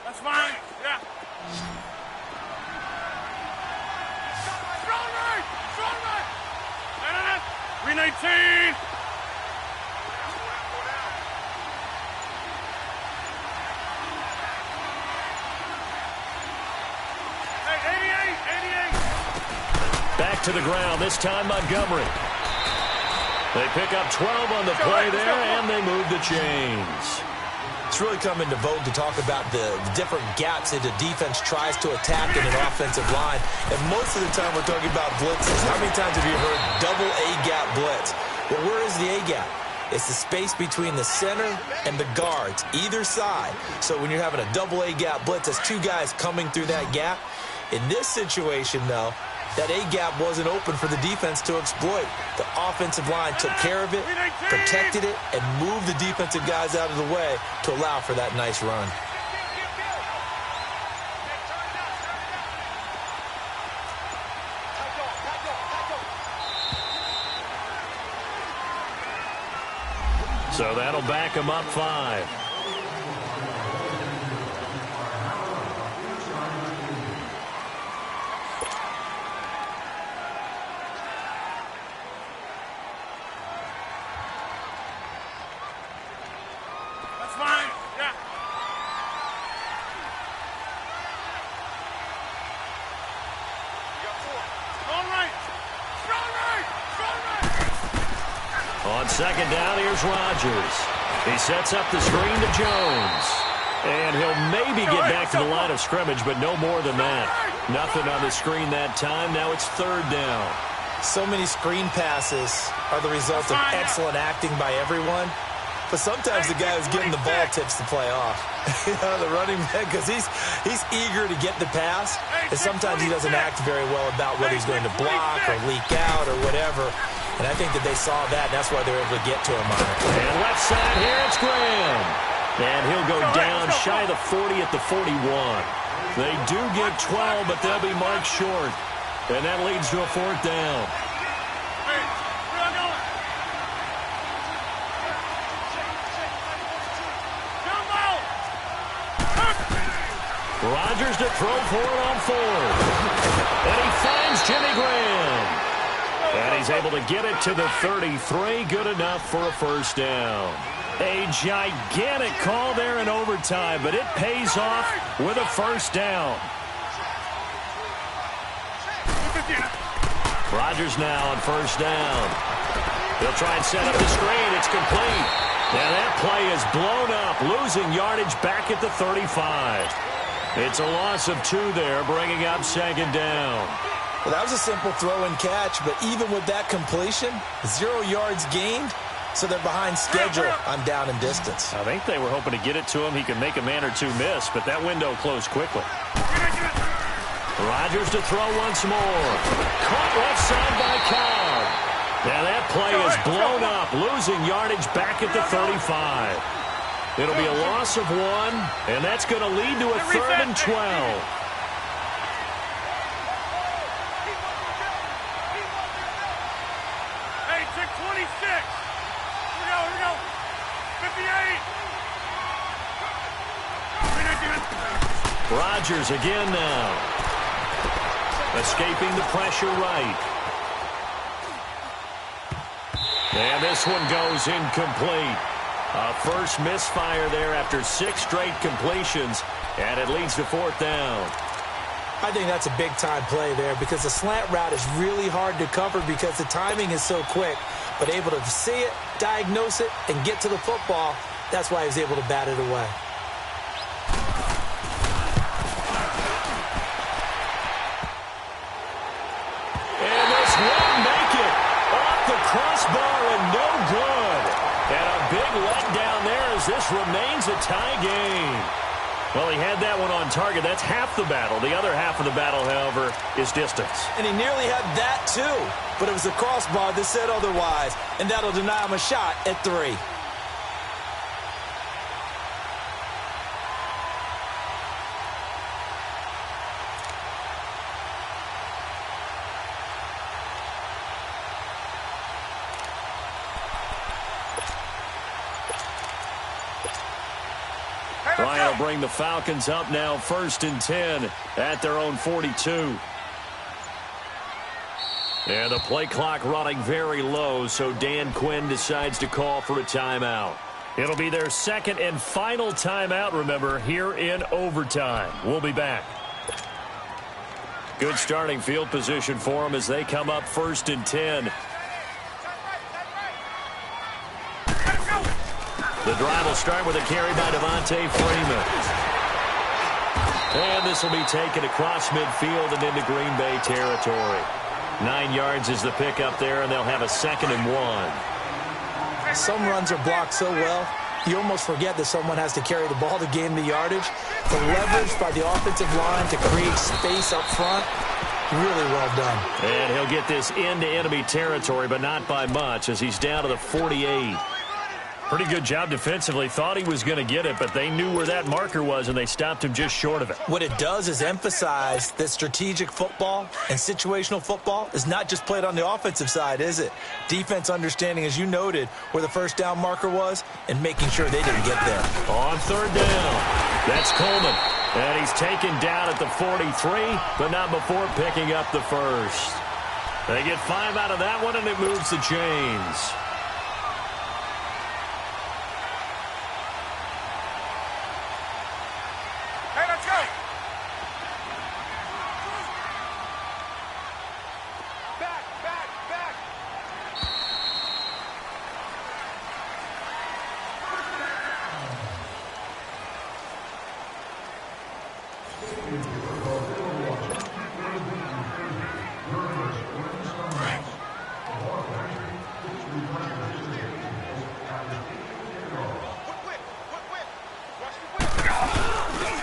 That's fine. Yeah. Strong right. 319. Back to the ground, this time Montgomery. They pick up 12 on the play there, and they move the chains. It's really come into vogue to talk about the different gaps that the defense tries to attack in an offensive line. And most of the time we're talking about blitzes. How many times have you heard double A-gap blitz? Well, where is the A-gap? It's the space between the center and the guards, either side. So when you're having a double A-gap blitz, that's 2 guys coming through that gap. In this situation, though, that A-gap wasn't open for the defense to exploit. The offensive line took care of it, protected it, and moved the defensive guys out of the way to allow for that nice run. So that'll back him up 5. On second down, here's Rodgers. He sets up the screen to Jones. And he'll maybe get back to the line of scrimmage, but no more than that. Nothing on the screen that time. Now it's 3rd down. So many screen passes are the result of excellent acting by everyone. But sometimes the guy who's getting the ball tips the play off. You know, the running back, because he's eager to get the pass, and sometimes he doesn't act very well about whether he's going to block or leak out or whatever. And I think that they saw that, and that's why they were able to get to him on it. And left side here, it's Graham. And he'll go down shy of the 40 at the 41. They do get 12, but they'll be marked short. And that leads to a 4th down. Rodgers to throw for it on fourth. And he finds Jimmy Graham. And he's able to get it to the 33. Good enough for a first down. A gigantic call there in overtime, but it pays off with a first down. Rodgers now on first down. He'll try and set up the screen. It's complete. And that play is blown up, losing yardage back at the 35. It's a loss of 2 there, bringing up second down. Well, that was a simple throw and catch, but even with that completion, 0 yards gained, so they're behind schedule on down and distance. I think they were hoping to get it to him. He could make a man or two miss, but that window closed quickly. Rodgers to throw once more. Caught left side by Cobb. Now that play is blown up, losing yardage back at the 35. It'll be a loss of 1, and that's going to lead to a 3rd and 12. Hey, check 26. Here we go. 58. Rodgers again now. Escaping the pressure right. And this one goes incomplete. A first misfire there after 6 straight completions, and it leads to 4th down. I think that's a big-time play there because the slant route is really hard to cover because the timing is so quick. But able to see it, diagnose it, and get to the football, that's why he was able to bat it away. And this won't make it. Off the crossbar and no good. And a big letdown there as this remains a tie game. Well, he had that one on target. That's half the battle. The other half of the battle, however, is distance. And he nearly had that, too. But it was the crossbar that said otherwise. And that'll deny him a shot at 3. Ryan will bring the Falcons up now 1st and 10 at their own 42. And the play clock running very low, so Dan Quinn decides to call for a timeout. It'll be their 2nd and final timeout, remember, here in overtime. We'll be back. Good starting field position for them as they come up 1st and 10. The drive will start with a carry by Devontae Freeman. And this will be taken across midfield and into Green Bay territory. 9 yards is the pickup there, and they'll have a 2nd and 1. Some runs are blocked so well, you almost forget that someone has to carry the ball to gain the yardage. The leverage by the offensive line to create space up front, really well done. And he'll get this into enemy territory, but not by much as he's down to the 48. Pretty good job defensively. Thought he was going to get it, but they knew where that marker was, and they stopped him just short of it. What it does is emphasize that strategic football and situational football is not just played on the offensive side, is it? Defense understanding, as you noted, where the first down marker was and making sure they didn't get there. On 3rd down, that's Coleman. And he's taken down at the 43, but not before picking up the first. They get 5 out of that one, and it moves the chains.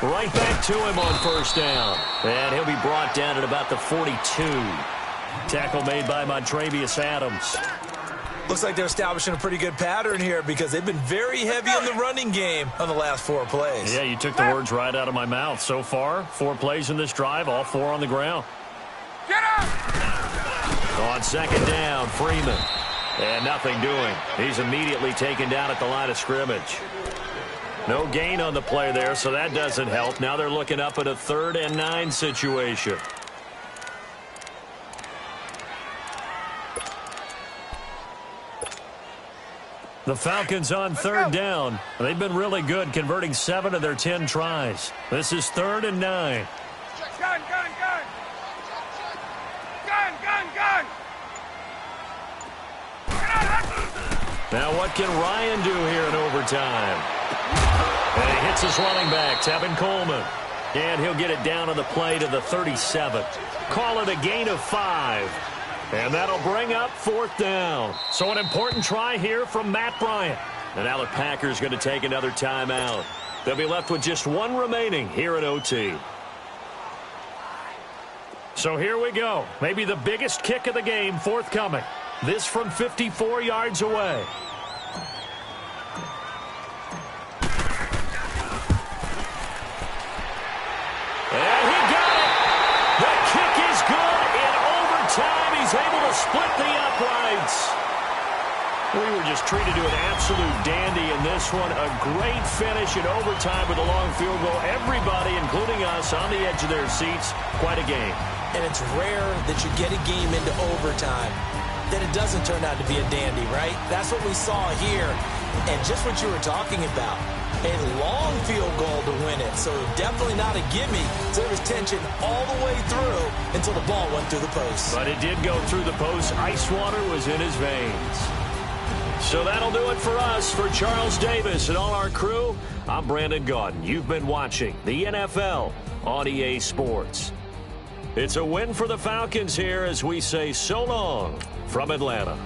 Right back to him on 1st down. And he'll be brought down at about the 42. Tackle made by Montravius Adams. Looks like they're establishing a pretty good pattern here because they've been very heavy in the running game on the last 4 plays. Yeah, you took the words right out of my mouth. So far, 4 plays in this drive, all 4 on the ground. Get up! On 2nd down, Freeman. And nothing doing. He's immediately taken down at the line of scrimmage. No gain on the play there, so that doesn't help. Now they're looking up at a 3rd and 9 situation. The Falcons on 3rd down. They've been really good, converting 7 of their 10 tries. This is 3rd and 9. Gun, gun, gun! Gun, gun, gun! Now what can Ryan do here in overtime? And he hits his running back, Tevin Coleman. And he'll get it down on the play to the 37. Call it a gain of 5. And that'll bring up 4th down. So an important try here from Matt Bryant. And now the Packers going to take another timeout. They'll be left with just 1 remaining here at OT. So here we go. Maybe the biggest kick of the game forthcoming. This from 54 yards away. And he got it. The kick is good in overtime. He's able to split the uprights. We were just treated to an absolute dandy in this one. A great finish in overtime with a long field goal. Everybody, including us, on the edge of their seats. Quite a game. And it's rare that you get a game into overtime that it doesn't turn out to be a dandy, right? That's what we saw here. And just what you were talking about, a long field goal to win it. So definitely not a gimme. So there was tension all the way through until the ball went through the post. But it did go through the post. Ice water was in his veins. So that'll do it for us. For Charles Davis and all our crew, I'm Brandon Gaudin. You've been watching the NFL on EA Sports. It's a win for the Falcons here as we say so long from Atlanta.